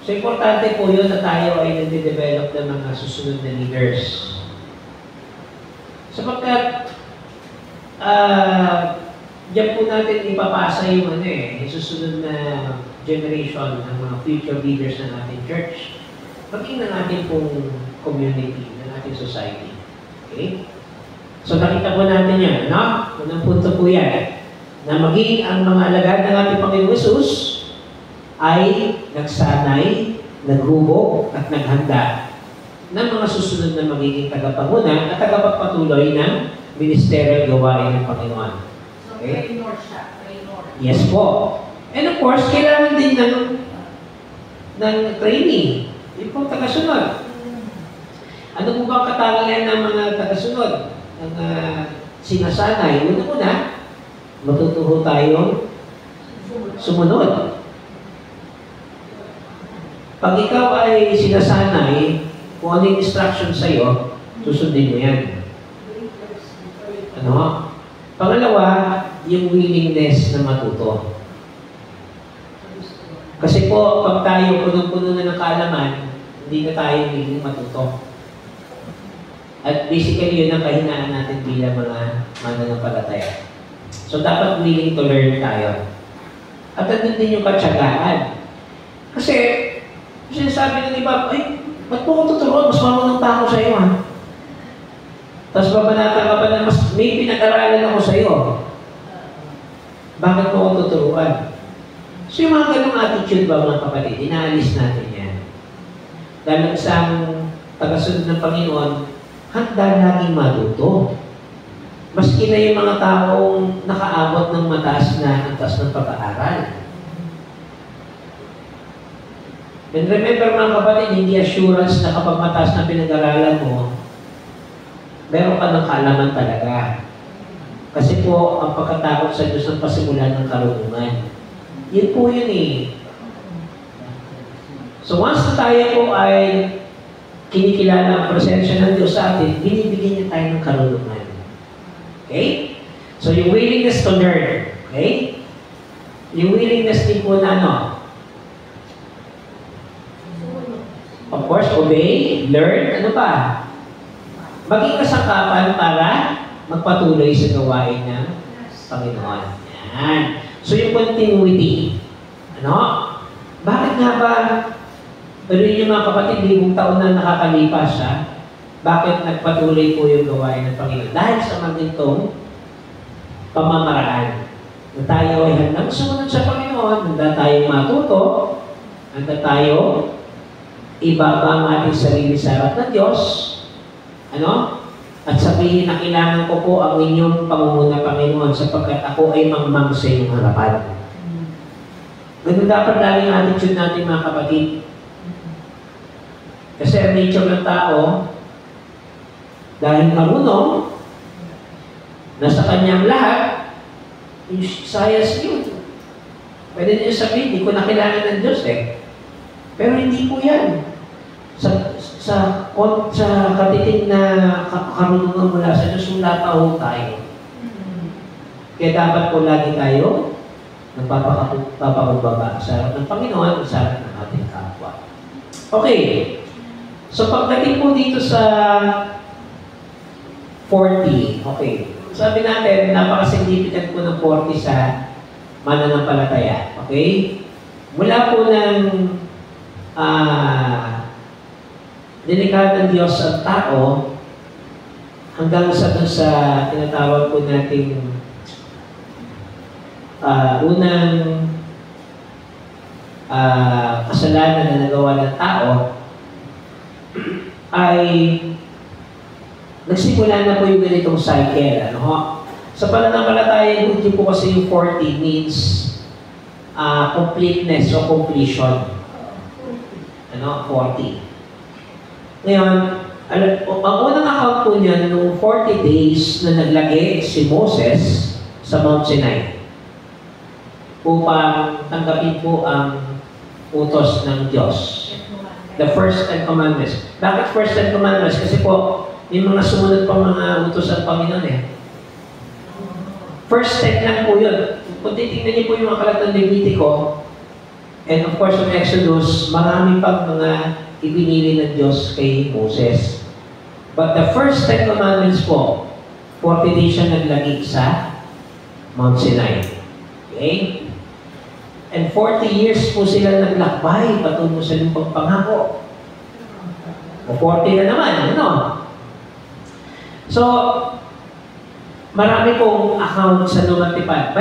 So, importante po yun na tayo ay nag-develop ng mga susunod na leaders. Sapagkat, diyan po natin ipapasa yung yung susunod na generation ng mga future leaders ng ating church, maging ng ating pong community, ng ating society. Okay? So, nakita po natin yan, Unang punto po yan, na maging ang mga alagad ng ating Panginoong Hesus ay nagsanay, naghubog, at naghanda ng mga susunod na magiging tagapanguna at tagapagpatuloy ng ministeryo gawain ng Panginoon. Okay? Trainor siya. Trainor. Yes po. And of course, kailangan din ng training. Yung pong tagasunod. Ano po ba ang katangian ng mga tagasunod? Ang sinasanay. Una-una, matutuho tayong sumunod. Pag ikaw ay sinasanay, kung ano yung instruction sa'yo, susundin mo yan. Ano? Pangalawa, yung willingness na matuto. Kasi po, pag tayo punong-puno na ng kaalaman, hindi na tayo willing matuto. At basically, yun ang kahinaan natin bilang mga mananampalataya. So, dapat willing to learn tayo. At nandun din yung katsagaan. Kasi, sinasabi ng iba, ay, ba't po ko tuturuan? Mas marunong pa ako sa iyo, ha? Tapos babanatan ka pa na mas may pinag-aralan ako sa iyo. Bakit mo ako tuturuan? So yung mga ganong attitude ba mga kapatid, inaalis natin yan. Dahil isang tagasunod ng Panginoon, handa laging matuto. Maski na yung mga taong nakaabot ng mataas na antas ng pag-aaral. And remember mga kapatid, hindi assurance na kapag mataas na pinag-aralan mo, meron ka ng kaalaman talaga. Kasi po, ang pagkatakot sa Diyos ang pasimulan ng karunungan. Yun po yun eh. So once na tayo po ay kinikilala ang presensya ng Diyos sa atin, binibigyan niya tayo ng karunungan. Okay? So yung willingness to learn. Okay? Yung willingness din po na ano? Of course, obey, learn, ano pa? Maging kasangkapan para magpatuloy sa gawain ng Panginoon. Yan. So yung continuity. Ano? Bakit nga ba, pero yung mga kapatid, 1,000 taon na nakakalipas ha? Bakit nagpatuloy po yung gawain ng Panginoon? Dahil sa magintong pamamaraan. Na tayo ay handang sumunod sa Panginoon, handa tayong matuto, handa tayo ibaba ang ating sarili sa harap ng Diyos, ano? At sabihin na kailangan ko po ang inyong pangunguna, Panginoon, sapagkat ako ay mangmang sa inyong harapan. Ganun dapat lagi ang attitude natin mga kapatid. Kasi ang nature ng tao, dahil marunong, nasa kanyang lahat, yung science yun. Pwede niyo sabihin, hindi ko na kailangan ng Diyos eh. Pero hindi po yan. Sa katiting na karunungan mula sa Diyos, wala pa ho tayo. Kaya dapat po lagi tayo nagpapakumbaba sa harap ng Panginoon at sa harap ng ating kapwa. Okay. So pagdating po dito sa 40, okay. Sabi natin, napaka-significant po ng 40 sa mananampalataya. Okay? Mula po ng delikado ng Diyos ang tao hanggang sa tinatawag po nating unang kasalanan na nagawa ng tao ay nagsimula na po yung ganitong cycle. Ano? Sa pananampalataya, hindi po kasi yung 40 means completeness o completion. Ano? 40. Ngayon, ang unang account po niya noong 40 days na naglagay si Moses sa Mount Sinai upang tanggapin po ang utos ng Diyos. The first 10 commandments. Bakit first 10 commandments? Kasi po, may mga sumunod pang mga utos ng Panginoon eh. First 10 lang po yun. Kung titignan niyo po yung mga kalat ng Levitico, and of course, yung Exodus, marami pang mga ibinili ng Diyos kay Moses. But the first 10 commandments po, 40 days siya naglagi sa Mount Sinai. Okay? And 40 years po sila naglakbay patungo sa lumpang pangako. O 40 na naman, ano? So, marami pong account sa Lumang Tipan.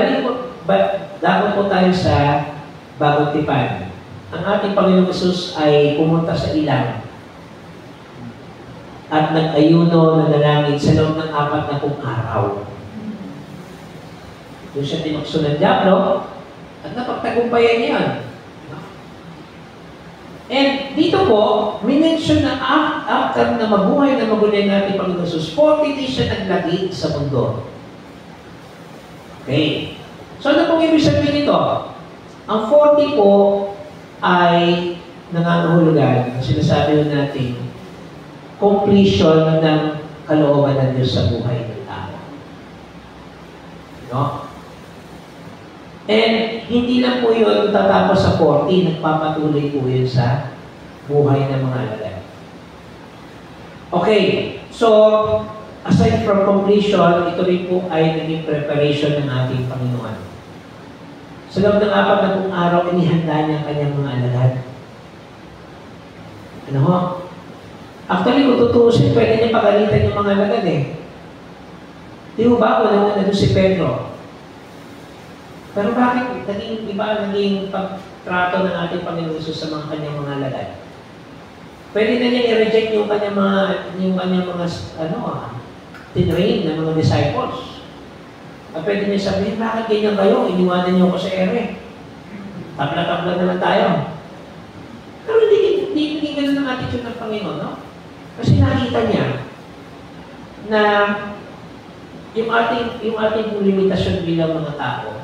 Dapat po tayo sa Bagong Tipan. Ang ating Panginoong Jesus ay pumunta sa ilang. at nag-ayuno na nanalangin sa loob ng 40 araw. Doon siya tinukso ng diablo at napagtagumpayan niya yan. And dito po, minention na after na mabuhay na maguloy natin Panginoon Jesus, 40 days siya naglagi sa mundo. Okay. So ano pong ibig sabihin nito? Ang 40 po ay nangangahulugan, sinasabi natin, completion ng kalooban ng Diyos sa buhay ng tao. No? And hindi lang po yun tatapos sa 40, nagpapatuloy po yun sa buhay ng mga alagad. Okay, so aside from completion, ito rin po ay naging preparation ng ating Panginoon. Sa loob ng 40 araw, inihanda niya ang kanyang mga alagad. Ano ho? Actually, kung tutuusin, pwede niya pagalitan yung mga alagad eh. Di ba? Wala na doon si Pedro. Pero bakit naging iba naging pagtrato ng ating Panginoon Jesus sa mga kanyang mga alagad? Pwede na niya i-reject yung kanyang mga tinrain na mga disciples. At pwede niya sabihin, bakit ganyan kayo? Iniwanan niyo ako sa ere. Tabla-tabla na lang tayo. Pero hindi ganun ang attitude ng Panginoon, no? Kasi nakita niya na yung ating limitasyon bilang mga tao,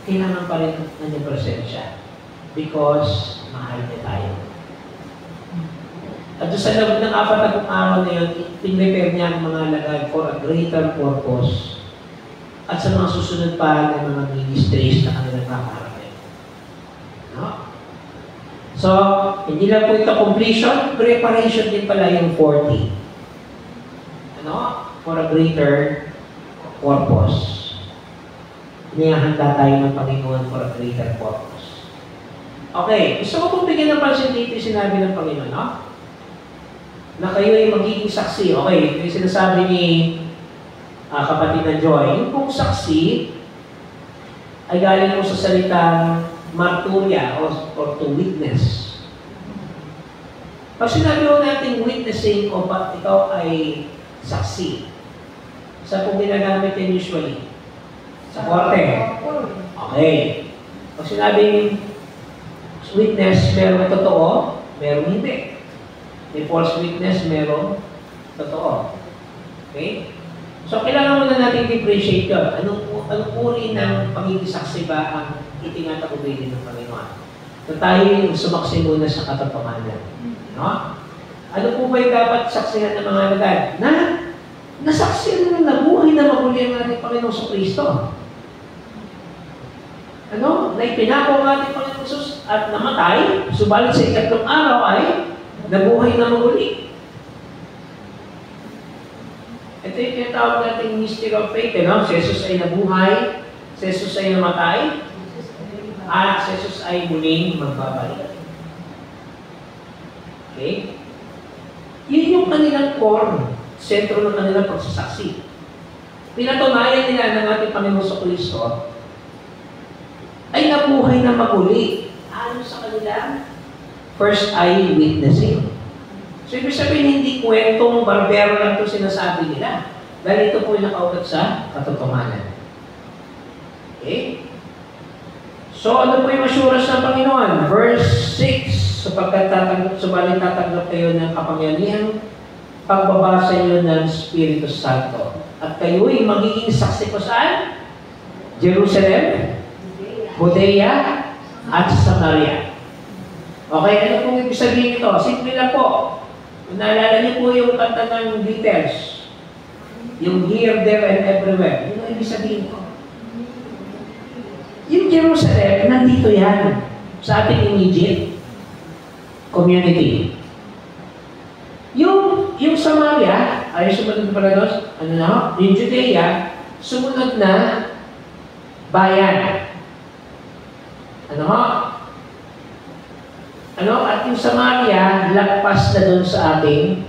kailangan pa rin ng kanyang presensya because mahal niya tayo. At sa loob ng 40 araw na yun, pinrepare niya ang mga alagad for a greater purpose at sa mga susunod pa ng mga ministries na kanilang kakarapin. No? So, hindi lang po ito completion, preparation din pala yung 40. Ano? For a greater purpose. Inihahanda tayo ng Panginoon for a greater purpose. Okay, gusto ko pong bigyan ng pansin dito yung sinabi ng Panginoon, no? Na kayo ay magiging saksi. Okay, yung sinasabi ni kapatid na Joy, yung pong saksi ay galing po sa salitang marturia or to witness. Pag sinabi ko natin witnessing o ba't ikaw ay saksi, sa pong ginagamit yan usually? Sa korte. Okay. Pag sinabing witness, merong totoo, merong hindi. May false witness, merong totoo. Okay? So, kailangan muna natin differentiate yun. Anong uri ng pagiging saksi ba ang itinatagubilin ng Panginoon? So, tayo yung sumaksi muna sa katotohanan. No? Ano po ba yung dapat saksihan ng mga alagad? Nasaksihan na nabuhay na maguli ang ating Panginoon sa Kristo. Ano? Na ipinako ang ating Panginoon Jesus at namatay, subalit sa ikatlong araw ay nabuhay na maguli. Ito yung tinatawag natin mystery of faith. No? Si Jesus ay nabuhay, si Jesus ay namatay, at si Jesus ay muling magbabalik. Okay? Yun yung kanilang core, sentro ng kanilang pagsasaksi. Pinatunayan nila ng ating Panginoon sa Kristo ay nabuhay na maguli. Ano sa kanila? First ay witnessing. So, ibig sabihin, hindi kwentong barbero lang ito sinasabi nila. Dahil ito po yung nakaugat sa katotohanan. Okay? So, ano po yung assurance ng Panginoon? Verse 6, sapagkat subalit tatanggap kayo ng kapangyarihan, pagbabasa nyo ng Espiritu Santo. At kayo'y magiging saksi ko saan? Jerusalem, Judea, at Samaria. Okay, ano pong ibig sabihin ito? Simple lang po. Kung naalala niyo po yung kanta ng Beatles, yung here, there, and everywhere. Yun ang ibig sabihin ko. Yung Jerusalem, nandito yan. Sa ating immediate community. Yung Samaria, ay sumunod pala doon, yung Judea, sumunod na bayan. At yung Samaria, lagpas na doon sa ating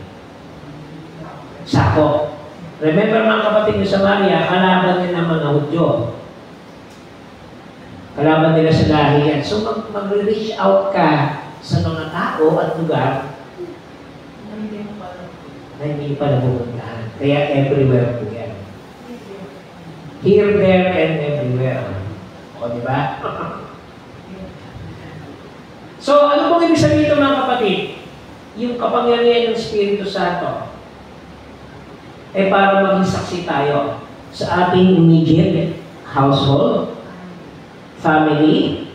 sakop. Remember mga kapatid, yung Samaria, kalaban nila ng mga Hudyo. Kalaban nila sa lahi yan. So mag-reach out ka sa mga tao at lugar na hindi pa napupuntahan. Kaya everywhere po yan. Here, there, and everywhere. O, di ba? So, ano pong ibig sabihin ito mga kapatid? Yung kapangyarihan ng Espiritu Santo para maging saksi tayo sa ating immediate household, family,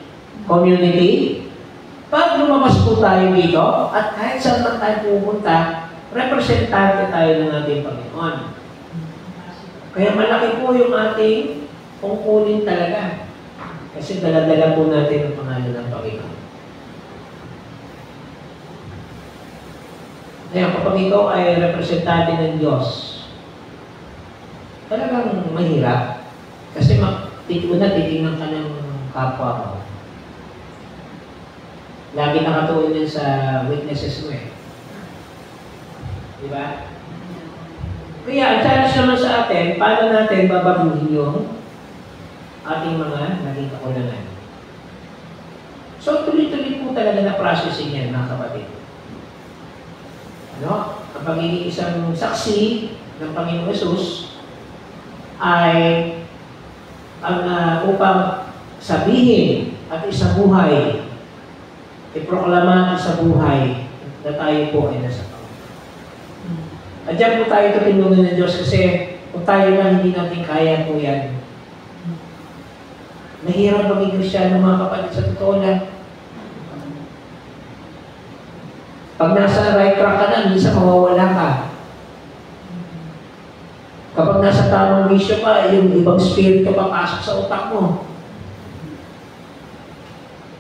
community. Pag lumabas po tayo dito, at kahit saan man tayo pupunta, representante tayo ng ating Panginoon. Kaya malaki po yung ating tungkulin talaga. Kasi dala-dala po natin ang pangalan ng Panginoon. Ngayon, kapag ikaw ay representante ng Diyos, talagang mahirap. Kasi titignan ka ng kapwa mo. Lagi nakatuon yan sa witnesses mo eh. Di ba? Kaya, ang challenge naman sa atin, paano natin babaguhin yung ating mga naging kakulangan. So, tuloy-tuloy po talaga na processing yan, mga kapatid. Ano? Ang pagiging isang saksi ng Panginoong Yesus ay ang upang sabihin at isabuhay, iproklama at isabuhay na tayo po ay nasa Panginoon. At dyan po tayo tutulungan ng Diyos kasi kung tayo lang hindi natin kaya po yan. Mahirap maging Kristyano mga kapatid sa totoo lang. Pag nasa right track ka na, minsan mawawala ka. Kapag nasa tamang wisyo ka, yung ibang spirit ka papasok sa utak mo.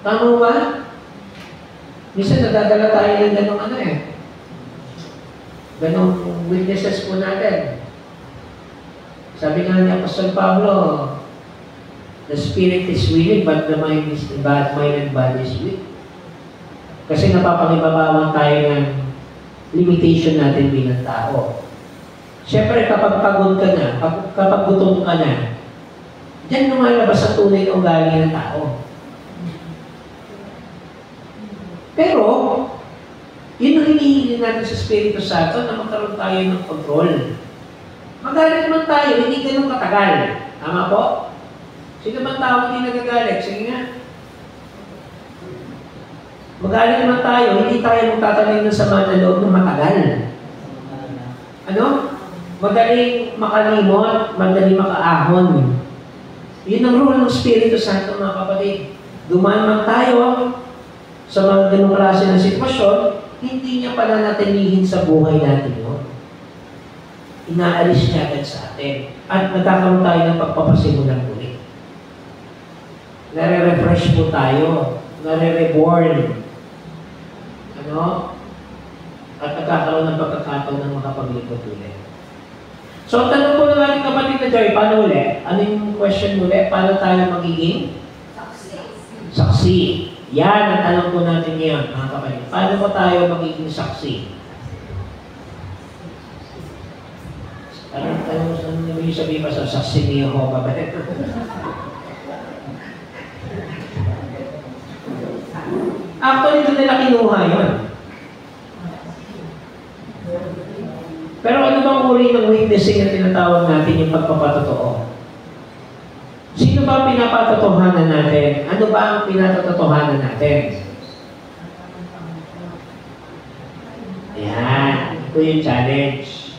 Tama ba? Minsan nadadala tayo ng ganong ganong witnesses po natin. Sabi nga ni Apostol Pablo, the spirit is willing, but the mind and body is weak. Kasi napapangibabawan tayo ng limitation natin bilang tao. Siyempre, kapag pagod ka na, kapag gutom ka na, diyan lumalabas ang tunay na ugali ng tao. Pero, yun ang hinihingi natin sa Espiritu Santo na magkaroon tayo ng control. Magalit naman tayo, hindi ganun katagal. Tama po? Sino bang tao hindi nagagalit? Sige nga. Magalit naman tayo, hindi tayo magtatalay ng sama na loob ng matagal. Ano? Madaling makalimot, madaling makaahon. Yun ang rule ng Espiritu Santo, mga kapatid. Dumaan man tayo sa mga ganong klase ng sitwasyon, hindi niya pananatilihin sa buhay natin yun. Inaalis niya agad sa atin. At nagkakaroon tayo ng pagpapasimulang muli. Nare-refresh po tayo. Nare-reborn. Ano? At nagkakaroon ng pagkakataon ng makapaglipot ulit. So, tanong po ng ating kapatid na Joy, paano ulit? Ano yung question ulit? Paano tayo magiging? Saksi. Yan ang tanong po natin ngayon, mga kapatid. Paano po tayo magiging saksi? Ano yung sabihin pa sa saksi ni Jehovah ba? Actually, ito nila kinuha yun. Pero ano bang uri ng witnessing na tinatawag natin yung pagpapatotoo? Sino ba ang pinapatotohanan natin? Ano ba ang pinatotohanan natin? Ayan. Ito yung challenge.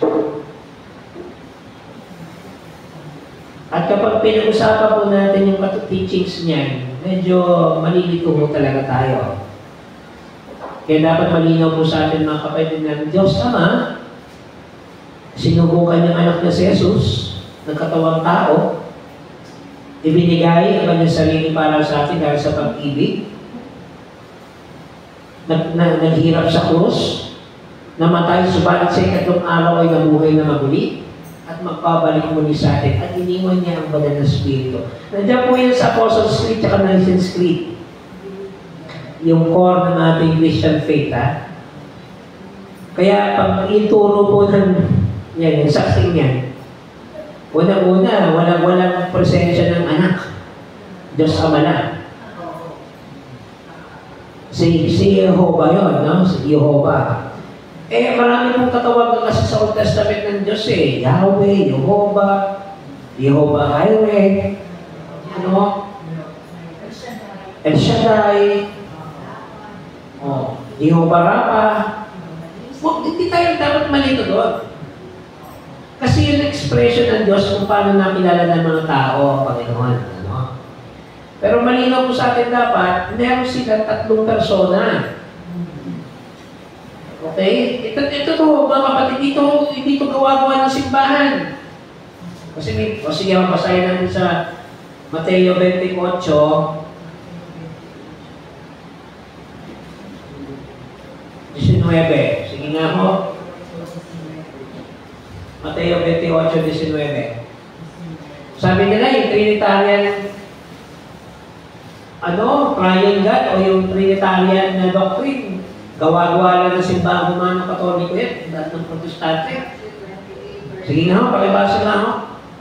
At kapag pinag-usapan po natin yung teachings niyan, medyo malilito po talaga tayo. Kaya dapat malinaw po sa atin mga kapatid ng Diyos Ama, sinubukan niyang anak niya si Jesus, nagkatawang tao, ibinigay ang kanyang sarili para sa atin dahil sa pag-ibig, naghirap sa krus, namatay, subalit sa ikatlong araw ay nabuhay na maguli, at magbabalik muli sa atin, at iniwan niya ang banal na Espiritu. Nandiyan po yan sa Apostles' Creed at Nicene Creed. Yung core ng ating Christian faith, ha? Kaya pag ituro po ng yan, yung saksing yan, unang-una, walang presensya ng anak. Diyos Ama na. Si Jehovah yun, no? Si Jehovah. Eh, marami pong katawagan kasi sa Old Testament ng Diyos eh. Yahweh, Jehovah, Jehovah Jireh, El Shaddai, Jehovah Rapha. Hindi tayo dapat malito doon. Kasi yung expression ng Diyos kung paano nakilala ng mga tao ang Panginoon. Pero malinaw po sa atin dapat, meron sila 3 persona. Okay? Ito to, mga kapatid, hindi to gawa-gawa ng simbahan. Kasi sige, mabasahin natin sa Mateo 28, 19. Sige nga ho. Mateo 28, 19. Sabi nila, yung Trinitarian triune God o yung Trinitarian na doctrine, gawa-gawa lang ng simbahan Romano Katoliko yan, lahat ng Protestante. Sige nga ho, pakibasa na ho.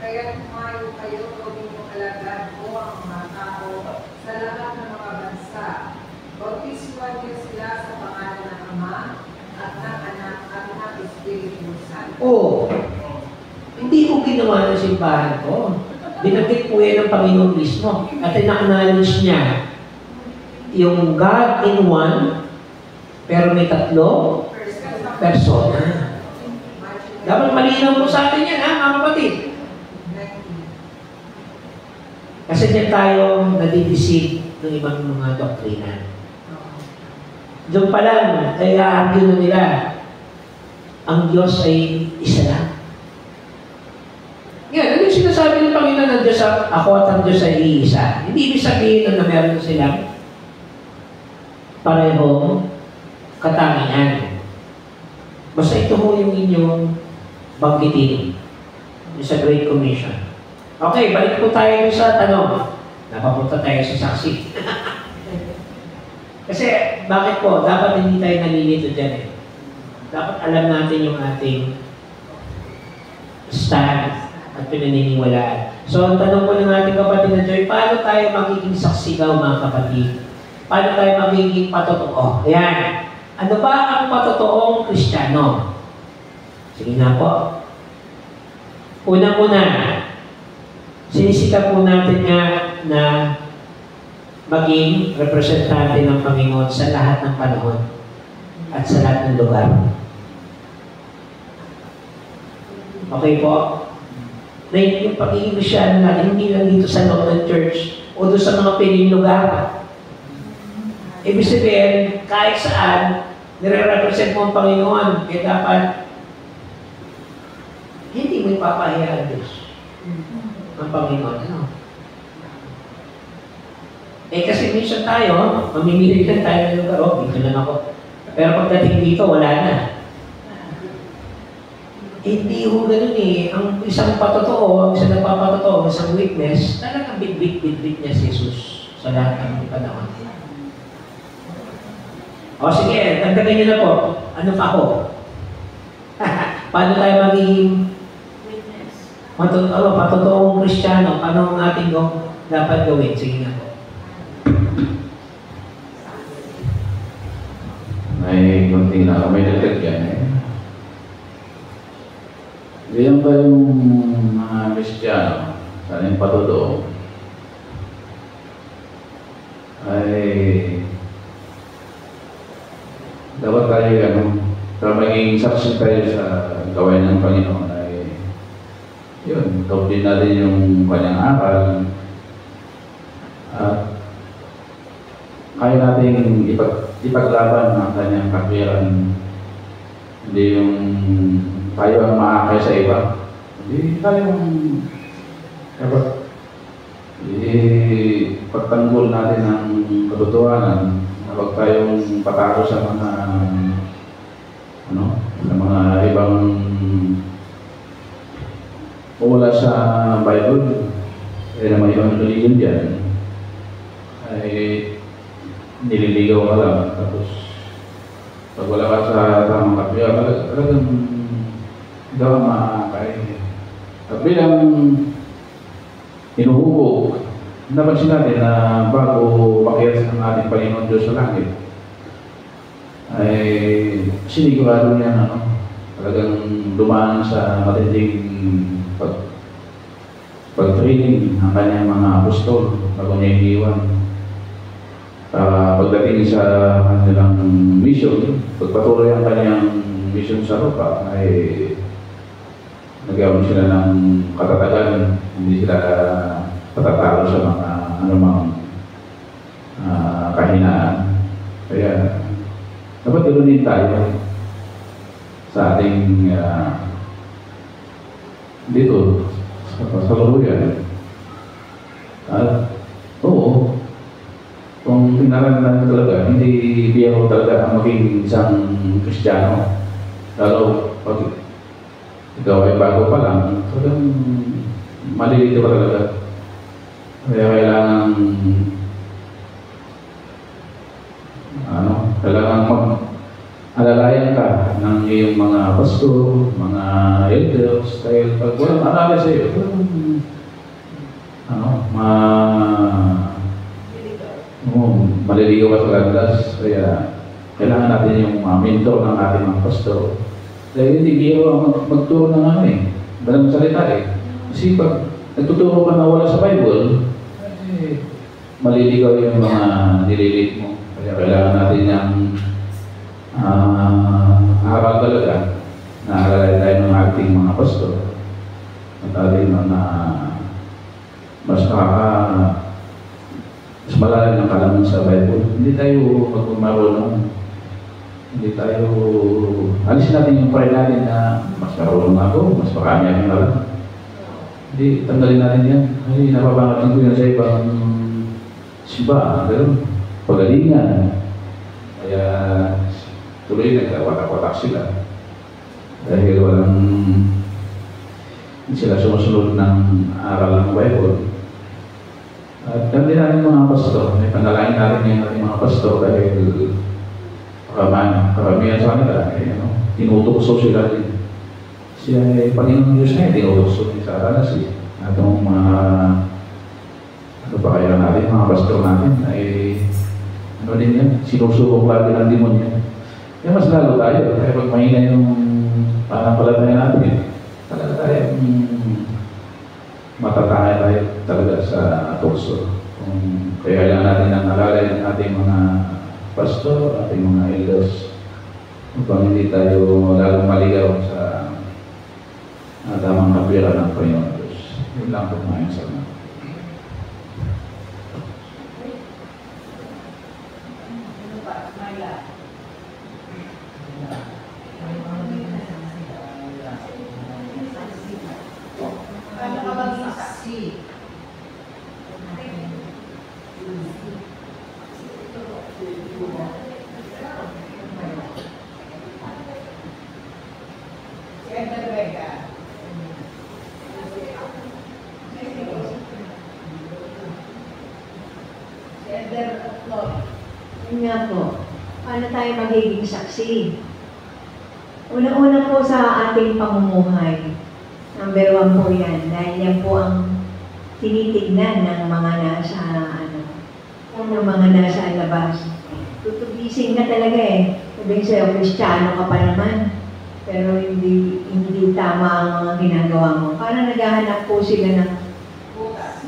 Kaya kumayo kayo, gawin mo alagad mo ang mga tao sa lahat ng mga bansa. Bautismuhan niyo sila sa pangalan ng Ama at ng Anak at ng Espiritu Santo. Hindi ko ginawa ng simbahan ko. Binagit po yan ng Panginoon mismo. At ina-acknowledge niya yung God in one, pero may 3 persona. Dapat malinaw po sa atin yan, mga kapatid. Kasi dyan tayo nadideceive ng ibang mga doktrina. Doon pa lang, kaya argue na nila, ang Diyos ay isa lang. Yan, ano yung sinasabi ng Panginoon ng Diyos, ako at ang Diyos ay iisa? Hindi ibig sabihin na meron silang parehong katangian. Basta ito ho yung inyong banggitin. Yung sa Great Commission. Okay, balik po tayo sa tanong. Napapunta tayo sa saksi. Kasi, bakit po? Dapat hindi tayo nalilito dyan eh. Dapat alam natin yung ating stand at pinaniniwalaan. So, ang tanong po ng ating kapatid na Joy, paano tayo magiging saksigaw, mga kapatid? Paano tayo magiging patotoo? Ayan. Ano ba ang patotoong Kristiyano? Sige nga po. Unang-una, sinisikap po natin nga na maging representante ng Panginoon sa lahat ng panahon at sa lahat ng lugar. Okay po? Na yung pagiging Kristyano natin, hindi lang dito sa loob ng church o doon sa mga piling lugar. Ibig sabihin, kahit saan, nire-represent mo ang Panginoon, kaya dapat hindi mo ipapahiya ang Diyos. Ang Panginoon. Kasi minsan tayo, mamimili lang tayo ng lugar, dito lang ako. Pero pagdating dito, wala na. Hindi ho ganun eh. Ang isang patotoo, ang isang nagpapatotoo, isang witness, talagang bit-bit niya si Jesus sa lahat ng panahon. O sige, dagdagan niyo na po. Ano pa ako? Paano tayo magiging patotoong Kristiyano? Paano ang ating dapat gawin? Sige nga po. May konting na may dagdag yan eh. Diyan ba yung mga Kristiyano, sana yung patotoo, ay dapat tayo para maging saksi tayo sa gawain ng Panginoon ay yun, tawagin natin yung kanyang aral at kaya natin ipaglaban ang kanyang kapiran. Hindi yung tayo ang maakay sa iba. Hindi tayo dapat pagtanggol natin ang katotohanan. Huwag tayong pataro sa mga sa mga ibang wala sa Bible. Kaya naman ibang religion dyan ay nililigaw ka lang. Tapos pag wala ka sa tamang kapya, talagang ikaw ang makakain. At bilang hinuhubog, napansin natin na bago pakiras ng ating Panginoon Diyos sa langit, ay sinigurado niya talagang dumaan sa matinding pag-training ang kanyang mga apostol bago niya iniwan. Pagdating sa kanilang mission, pagpatuloy ang kanyang mission sa lupa, ay nagkaroon sila ng katatagan, hindi sila patatalo sa mga anumang kahinaan. Kaya dapat ilunin tayo sa ating dito sa kaluyan. At oo, kung tinaranan talaga, hindi biro talaga ang maging isang Kristiyano. Lalo pag ikaw ay bago pa lang, talagang malilito ka talaga. Kaya kailangan kailangan mag-alalayan ka ng iyong mga pastor, mga elders, dahil pag walang alala sa iyo, maliligaw ka sa landas. Kaya kailangan natin yung mentor ng ating mga pastor. Dahil hindi biro magturo ng balang salita Kasi pag nagtuturo ka na wala sa Bible, maliligaw yung mga nililit mo. Kaya kailangan natin yung aral talaga. Naalala tayo ng ating mga pastor. At ating mga mas malalim ang kalaman sa Bible. Hindi tayo magmarunong. Hindi tayo, alisin natin yung pride natin na mas marunong ako, mas marami akong alam. Hindi, tanggalin natin yan. Ay, napapangatin ko yan sa ibang simba, gano'n. Pagalingan. Kaya tuloy nagkawatak-watak sila. Dahil walang hindi sila sumusunod ng aral ng Bible. At ganda natin mga pastor. May panalangin natin yung ating mga pastor dahil karamihan sa kanila, tinutokso sila din. Siya ay Panginoon Diyos na tinutokso din sa aralas. Atong mga kaya natin, mga pastor natin ay din yan, sinusubok lagi ng demonyo. Kaya mas lalo tayo, kaya pag mahina yung panampalataya natin, talaga tayo matatangay tayo talaga sa tukso. Kaya kailangan natin ang alalay ng ating mga pastor, ating mga elders, upang hindi tayo lalong maligaw sa tamang kapira ng Panginoon Diyos. Yun lang po mga sa mga. Yun nga po, paano tayo magiging saksi? Una-una po sa ating pamumuhay. Number 1 po yan, dahil yan po ang tinitignan ng mga nasa labas. Tutugisin ka talaga Sabihin sa'yo, Kristiyano ka pa naman, pero hindi tama ang mga ginagawa mo. Parang naghahanap po sila ng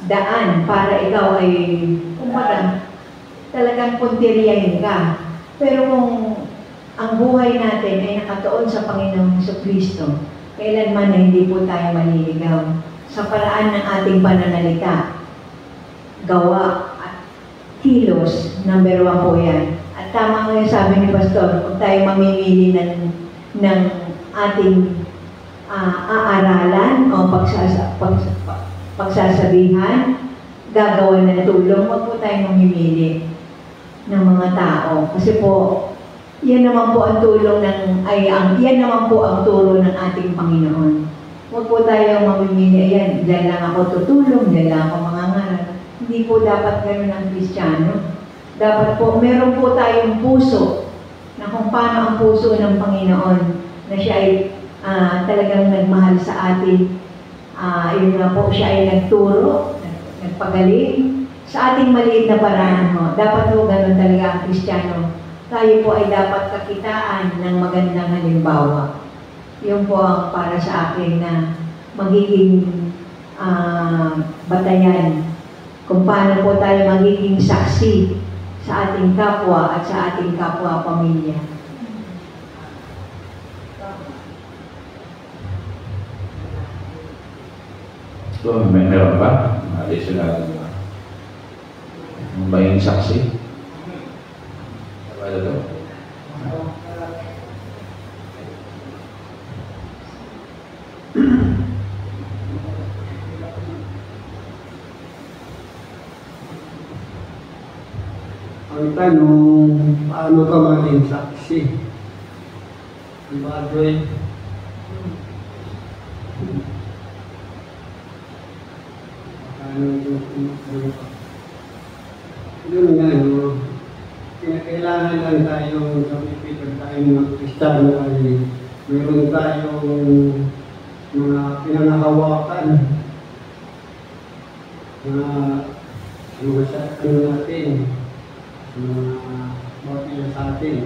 daan para ikaw ay, kumbaga, talagang punteriyahin ka. Pero kung ang buhay natin ay nakatuon sa Panginoong Jesucristo, kailanman na hindi po tayo maliligaw sa paraan ng ating pananalita, gawa at kilos. Number 1 po yan. At tama nga yung sabi ni Pastor, kung tayo mamimili ng ating aaralan o pagsasabihan, gagawa ng tulong, huwag po tayo mamimili ng mga tao. Kasi po, yan naman po ang tulong yan naman po ang turo ng ating Panginoon. Huwag po tayo mamimili, ayan, dyan lang ako tutulong, dyan lang ako mangangaral. Hindi po dapat gano'n ang Kristiyano. Dapat po, meron po tayong puso na kung paano ang puso ng Panginoon na siya ay talagang nagmahal sa atin. Yun nga po, siya ay nagturo, nagpagaling sa ating maliit na paraan mo. Dapat po gano'n talaga ang Kristiyano tayo po ay dapat kakitaan ng magandang halimbawa. Yun po ang para sa akin na magiging batayan kung paano po tayo magiging saksi sa ating kapwa at sa ating kapwa pamilya. So, meron pa? Additional ba yung saksi? Wala daw. Ang tanong, paano ka maging saksi? Diba, Joy? Paano yung yun nga, no? Kailangan lang tayong kapipitag tayong mga Kristiyano ay meron tayong mga pinangahawakan na ano natin, mga sa atin.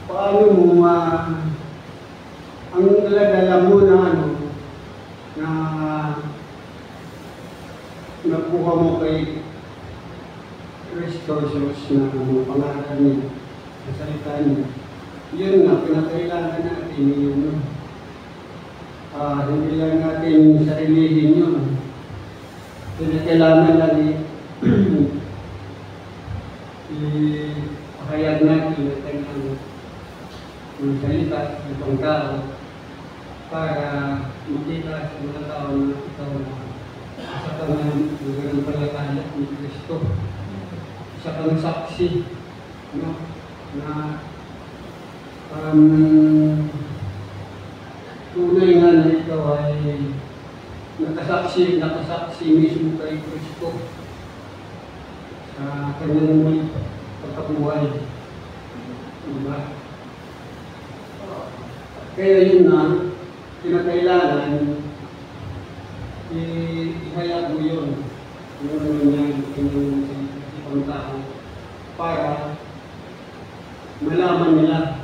Paano mo ang dala mo na na nakuha mo kay Kristo Jesus na pangalan niya, sa salita niya. Yun nga, pinakailangan natin yun. Hindi lang natin sarilihin yun. Pinakailangan lang ipahayag natin ang kanyang salita, itong tao, para makita sa mga tao na ito sa kanyang pangalan ni Kristo. Sa kanyang saksi, no? Na tunay nga na ito ay nakasaksi mismo kay Kristo sa kanyang may pagkabuhay. Diba? Kaya yun na, kinakailangan ihayag mo yun. Yung naman yung ibang tao para malaman nila.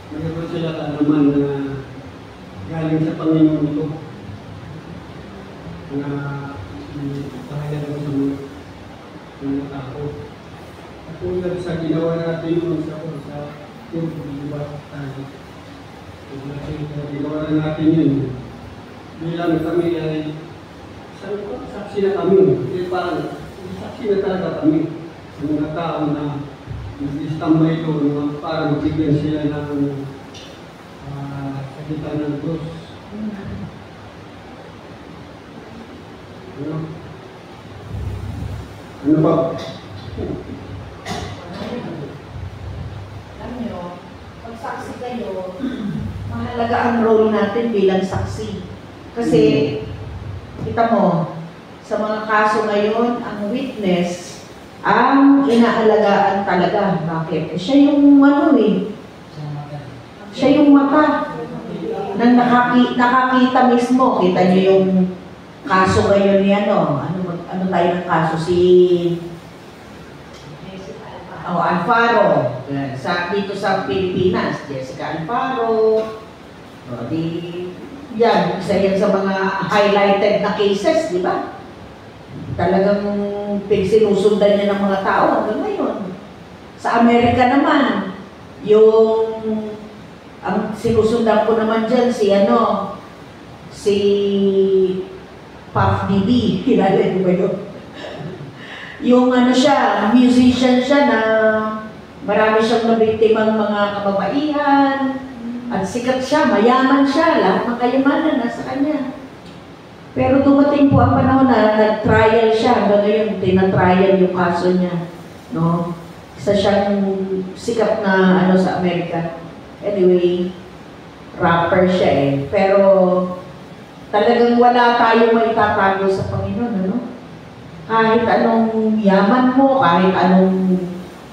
Mayroon sila naman na galing sa Panginoon ito na ihayag mo sa mga tao. At tulad sa ginawa natin yun sa diba tayo. Ginawa na natin yun. Bilang kami ay saksi na kami. Parang saksi na talaga kami sa mga tao na nag-istambay ito para magbigyan sila ng salita ng Diyos. Ano ba? Alam nyo, pag saksi kayo, mahalaga ang role natin bilang saksi. Kasi, kita mo, sa mga kaso ngayon, ang witness, ang inaalagaan talaga. Bakit? Siya yung siya yung mata na nakakita mismo. Kita niyo yung kaso ngayon ni ano tayo ng kaso? Si Alfaro. Dito sa Pilipinas, Jessica Alfaro. Yan, isa yan sa mga highlighted na cases, di ba? Talagang sinusundan niya ng mga tao hanggang ngayon. Sa Amerika naman, ang sinusundan ko naman dyan si Puff Diddy, kilala niyo ba yun? Yung siya, musician siya na marami siyang nabiktimang mga kababaihan, at sikat siya, mayaman siya, lahat ng kayamanan nasa kanya. Pero dumating po ang panahon na nag-trial siya, hanggang ngayon tinatrial yung kaso niya. No? Isa siyang sikat na sa Amerika. Anyway, rapper siya eh. Pero talagang wala tayong maitatago sa Panginoon, ano? Kahit anong yaman mo, kahit anong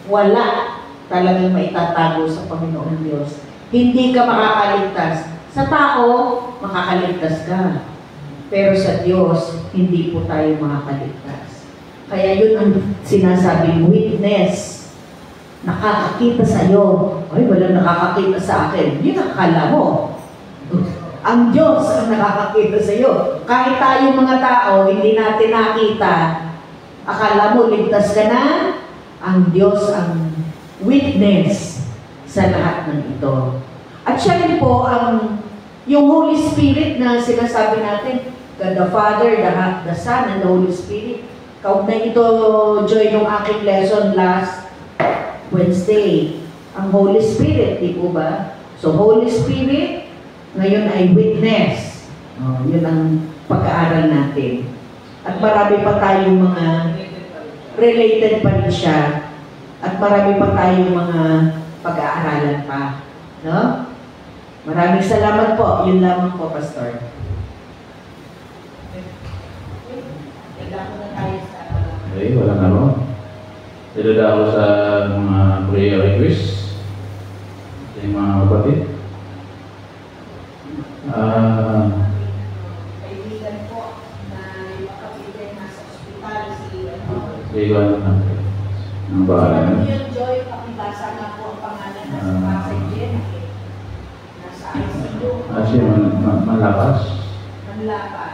wala, talagang maitatago sa Panginoon Diyos. Hindi ka makakaligtas. Sa tao, makakaligtas ka. Pero sa Diyos, hindi po tayo makakaligtas. Kaya yun ang sinasabing witness. Nakakakita sa'yo. Ay, walang nakakakita sa akin. Yun ang akala mo. Ang Diyos ang nakakakita sa'yo. Kahit tayong mga tao, hindi natin nakita. Akala mo, ligtas ka na? Ang Diyos ang witness sa lahat ng ito. At siya rin po yung Holy Spirit na sinasabi natin, God the Father, the Son, and the Holy Spirit. Kaugnay ito, Joy, yung aking lesson last Wednesday. Ang Holy Spirit, di po ba? So, Holy Spirit, ngayon ay witness. Yun ang pag-aaral natin. At marami pa tayong mga related pa rin siya. At marami pa tayong mga pag-aaralan pa. No? Maraming salamat po. Yun lamang po, Pastor. Okay, walang ano. Dito ako sa mga prayer request. Yung mga kapatid. Kaibigan po na yung kapatid nasa ospital, Sige, ano na. Ang bahala na. yung Joy, pakibasa nga po ang pangalan na sa Pasay nasa ICU. Siya malakas. Manlapa.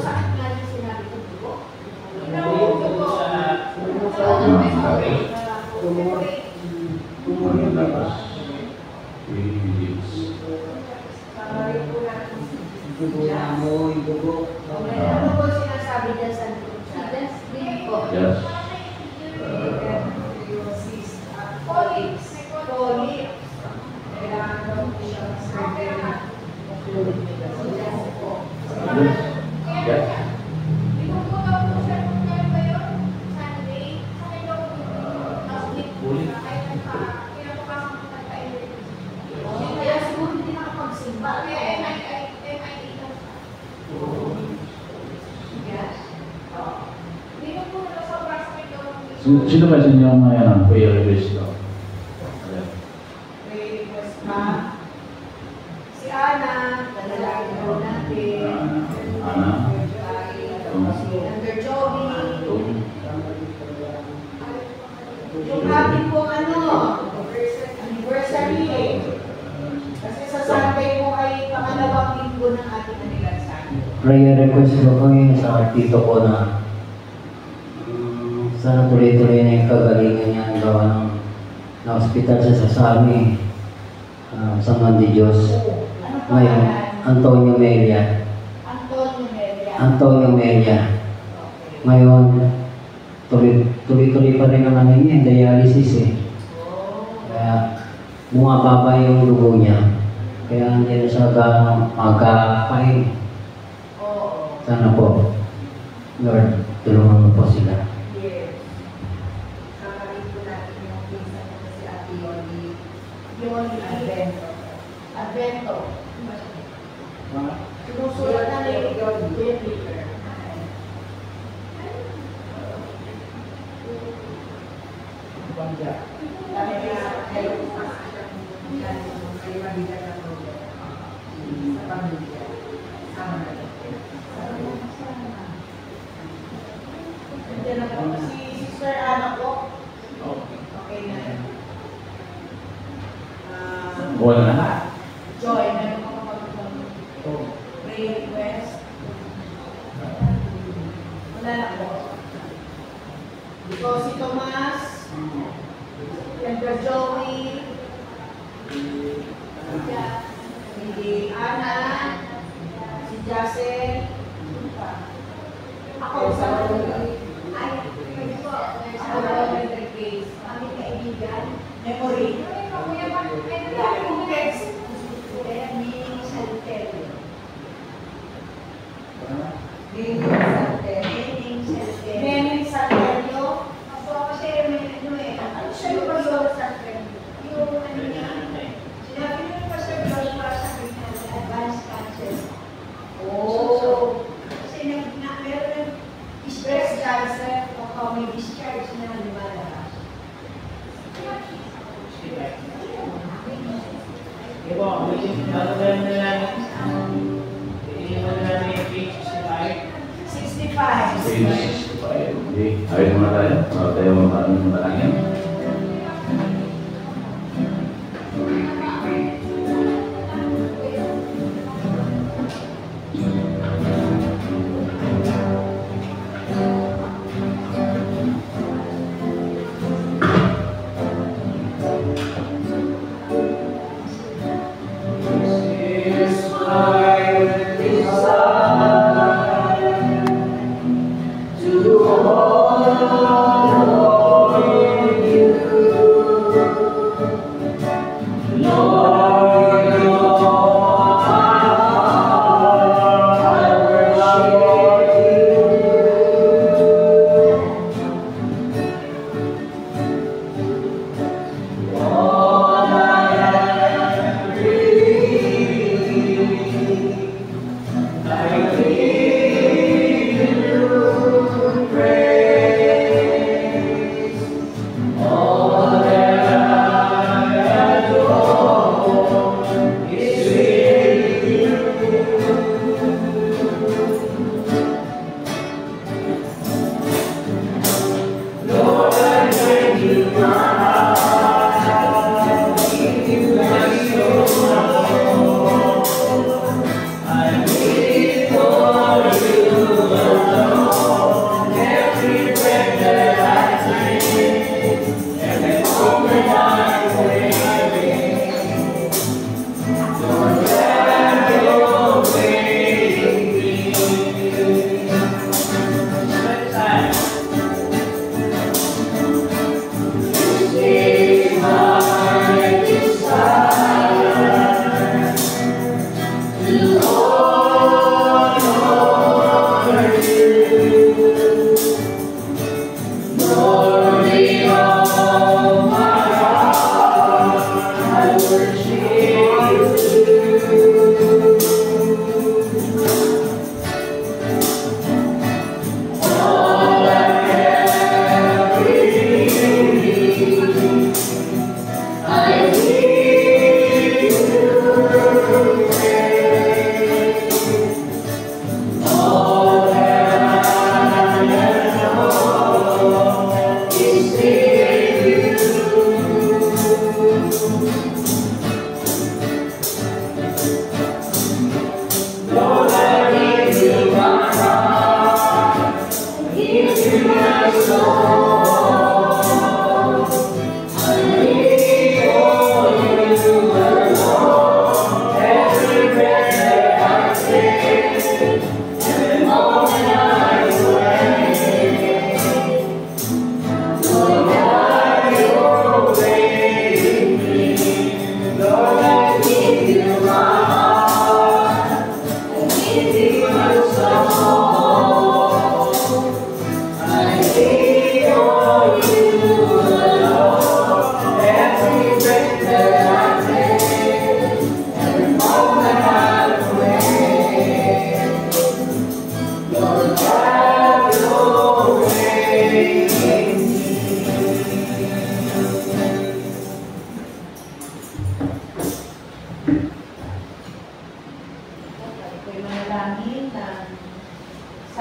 Saan nga yung sinabi ko po? Malakas. Ano po sinasabi dyan sa Yes. Yes. Sino ba sa inyo ang mga prayer request ko? Si Ana, nanalangin po natin. Ana. Si Under Joby. Yung ating po anniversary. Kasi sa Sunday po ay pangalawang linggo ng ating aniversary. Prayer request ko ngayon sa tito ko na sana tuloy-tuloy na yung kagalingan niya ang gawa ng na-hospital sa Sasami sa Mandi Diyos. Ngayon, Antonio Melia. Antonio Melia. Ngayon, tuloy-tuloy pa rin ang ano niya, dialysis eh. Kaya, bumababa yung dugo niya. Kaya hindi na siya magkapain. Sana po, Lord, tulungan mo po sila. Advento. Sinusulat na ni Yoli. Si Sister Ana po. Okay na. Wala na. Joy, meron ka pa prayer request? Wala na po. Because si Tomas, Elder Joey, si Ana, si Jacel, ako sa memory. Meaning Santelio. Kasi ano siya yung pag-iwag Santelio? Yung ano niya? Sinabi niyo pa sa Joshua sa advanced cancer. Oh. Kasi meron ng breast cancer o may discharge na lumalabas. Ibo, bago na namin yung page 65. Page 65. Okay. Ayun muna tayo. Tayo manalangin.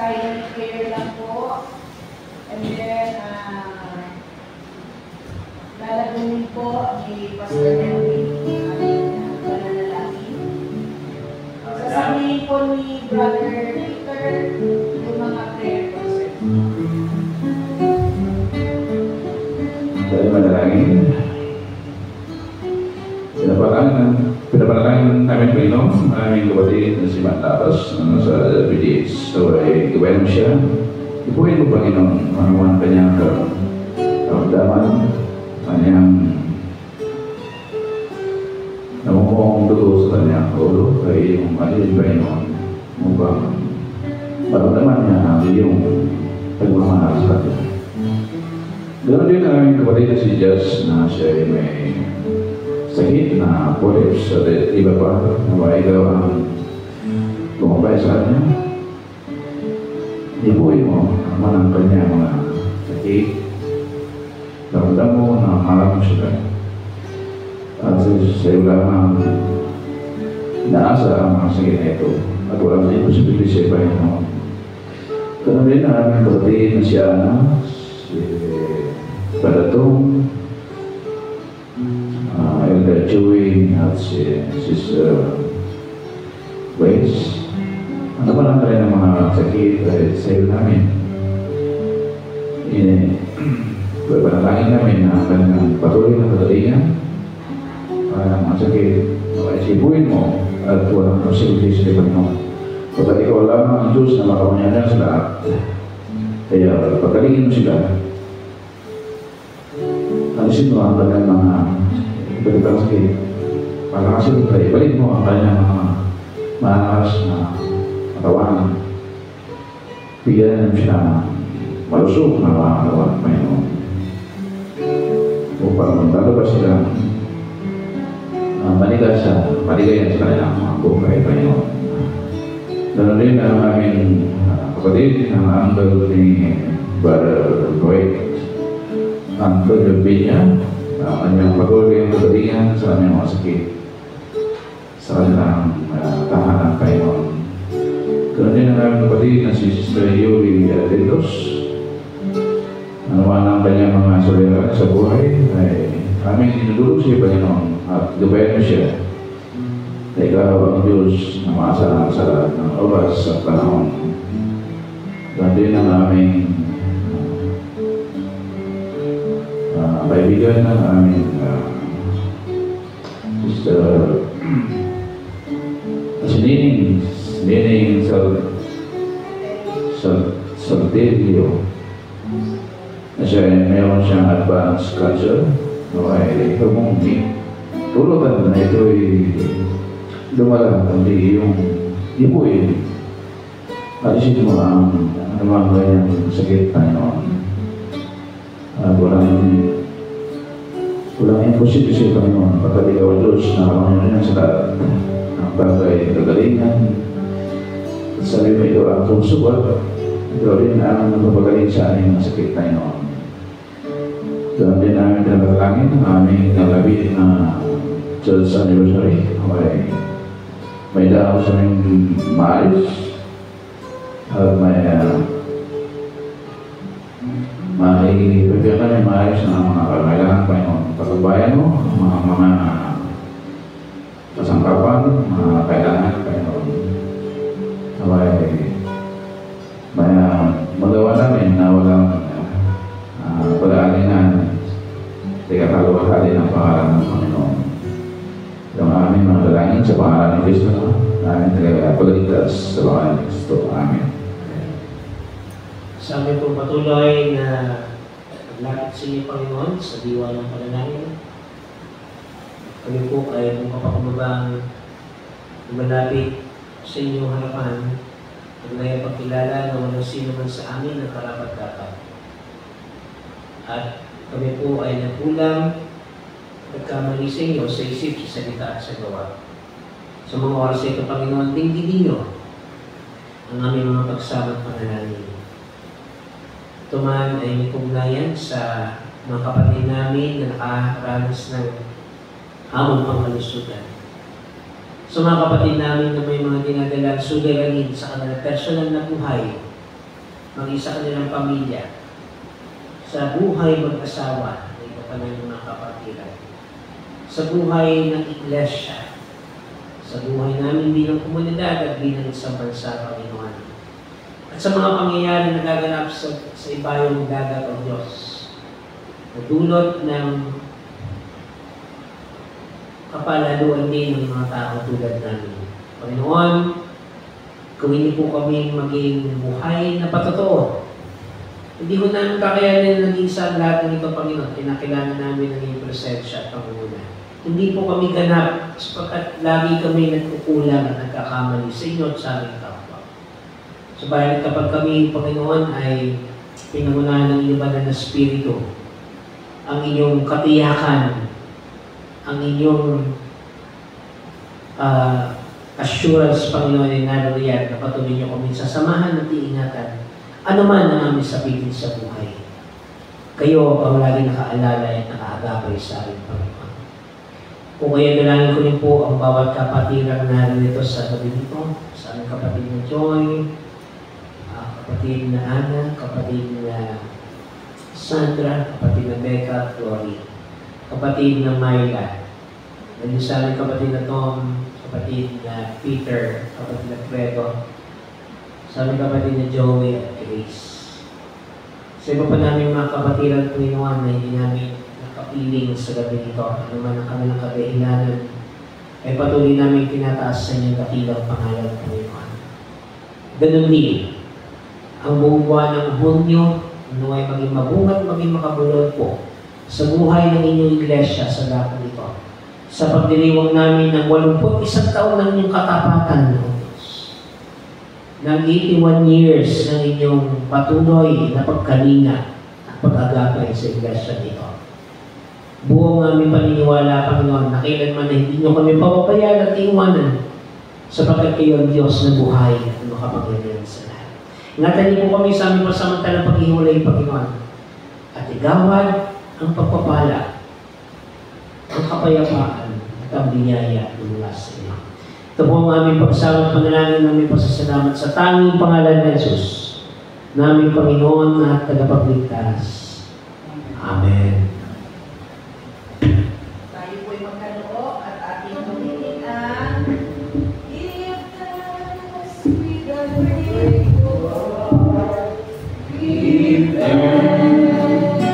silent prayer lang po. And then, lalagunin po ni Pastor Melvin ang aming pananalangin. Sasabihin po ni Brother Peter yung mga prayer concerns. Tayo manalangin. Pinapanalangin namin Panginoon, aming kapatid na si Mantapas sa PDH. So, gawain mo siya. Ipuhin mo Panginoon, manuwan kanyang karamdaman, kanyang namumukong dugo sa kanyang ulo, kay iyong alin Panginoon, upang maramdaman niya ang iyong pagmamahal sa kanya. Ganoon din ang aming kapatid na si Jess na siya ay may sakit na polyps at iba pa na maigaw ang lumabay sa kanya. Ibuhin mo naman ang kanya mga sakit. Daramdam mo na harap mo siya. At sa iyo lamang inaasa ang mga sakit na ito. At walang imposibility sa iba yun. Ganun din ang aming kapatid na si Ana, si Balatong, Elder Chewy at si Sister Grace. Ano pa lang rin ang mga sakit sa iyo namin. Panalangin namin na kanyang patuloy na kagalingan para mga sakit maisipuin mo at walang posibilidad sa Panginoon. Pagkat ikaw lamang ang Diyos na makapangyarihan sa lahat. Kaya pagkalingin mo sila, alisin mo ang kanyang mga iba't sakit. Palakasin mo kayo, balik mo ang kanyang mga maalas na katawan. Bigyan mo sila malusog na mga katawan ng Panginoon. Upang maglalabas sila maligayan sa kanilang mga buhay, Panginoon. Ganun din ang aming kapatid, ang uncle ni Brother Dwight, uncle ng Binya, ang kanyang patuloy ang kagalingan sa kanyang mga sakit sa kanilang tahanan, Panginoon. Ganun din ang aming kapatid na si Sister Yuri Dedos. Naman ang kanyang mga solidaridad sa buhay ay aming tinutulog siya, Panginoon, at gabayan mo siya. Ikaw ang Diyos na maasahan sa lahat ng oras at panahon. Ganun din ang aming kaibigan ng aming Sister si Nining Salterio na siya mayroon siyang advanced cancer no ay humungin tulutan na ito ay lumala kundi yung ipuin alisin mo ang anumang ganyang sakit na yun walang imposible sa Panginoon pagkat ikaw ang Diyos na kamangyarihan sa lahat ng bagay kagalingan at sabi mo ito ang susubat ito rin ang magpapagaling sa aming mga sakit na yun. Doon din namin dalangin ang aming nalabit na Church Anniversary. Okay. May dahil sa aming maalis at bibigyan kami maayos ng mga kailangan Panginoon. Pagbabayan mo, mga kasangkapan, mga kailangan Panginoon. Magawa namin na walang pag-aalingan teka kaluwalhali ng pangalan ng Panginoon. Yung aming mga dalangin sa pangalan ng Kristo namin tagapagligtas sa pangalan ng Kristo. Amen. Sa amin pong patuloy na paglapit sa inyo, Panginoon, sa diwa ng panalangin. Kami po ay magpapakumbabang malapit sa inyong harapan at may pagkilala na walang sino man sa amin ang karapat-dapat. At kami po ay nagkulang, nagkamali sa inyo sa isip, sa salita at sa gawa. Sa mga oras ito, Panginoon, dinggin ninyo ang aming mga pagsama at panalangin. Ito man ay may pugnayan sa mga kapatid namin na nakaranas ng hamon pangkalusugan. Sa mga kapatid namin na may mga dinadalang suliranin sa kanilang personal na buhay, maging sa kanilang pamilya, sa buhay mag-asawa na iba pa ng mga kapatiran, sa buhay ng iglesia, sa buhay namin bilang komunidad at bilang isang bansa, Panginoon. At sa mga pangyayari na gaganap sa ibayong dagat o Diyos, na dulot ng kapalaluan din ng mga tao tulad namin. Panginoon, gawin niyo po kami maging buhay na patotoo. Hindi ko namin kakayanin naging sa lahat ng ito, Panginoon. Kinakailangan namin ng iyong presensya at pangunguna. Hindi po kami ganap sapagkat lagi kami nagkukulang at nagkakamali sa inyo at sa aming kapwa. Subalit kapag kami, Panginoon, ay pinangunahan ng iyong banal na Espiritu, ang inyong katiyakan, ang inyong assurance, Panginoon, ay naririyan na patuloy niyo kami sasamahan at iingatan ano man ang aming sabihin sa buhay. Kayo ang lagi nakaalala at nakaagapay sa aming Panginoon. Kung kaya dalangin ko rin po ang bawat kapatirang narito sa gabi nito, sa aming kapatid na Joy, kapatid na Ana, kapatid na Sandra, kapatid na Becca, Flory, kapatid na Myla, nandiyo sa amin kapatid na Tom, kapatid na Peter, kapatid na Fredo, sa aming kapatid na Joey at Grace. Sa iba pa namin mga kapatid at Panginoon na hindi namin nakapiling sa gabi nito, ano man ang kanilang kadahilanan, ay patuloy namin tinataas sa inyong dakilang pangalan ng Panginoon. Ganun din, ang buong buwan ng Hunyo, ay maging mabungat, maging makabulod po sa buhay ng inyong iglesia sa lakong ito. Sa pagdiriwang namin ng 81 taon ng inyong katapatan ng Diyos. Ng 81 years ng inyong patuloy na pagkalinga at pag-agapay sa iglesia nito. Buong aming paniniwala, Panginoon, na kailanman na hindi nyo kami papabayaan at iwanan sapagkat kayo ang Diyos na buhay at makapangyarihan sa lahat. Ingatan niyo po kami sa aming pasamantalang paghihiwalay, Panginoon, at igawad ang pagpapala, ang kapayapaan at ang biyaya mula sa inyo. Ito po ang aming pagsama at panalangin namin pasasalamat sa tanging pangalan ng Jesus, naming Panginoon at tagapagligtas. Amen. Tayo po'y magkaloo at ating tumitin ang Give thanks with a grateful Give thanks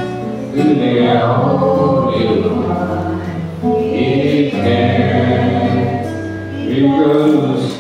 to the Holy One. Give thanks because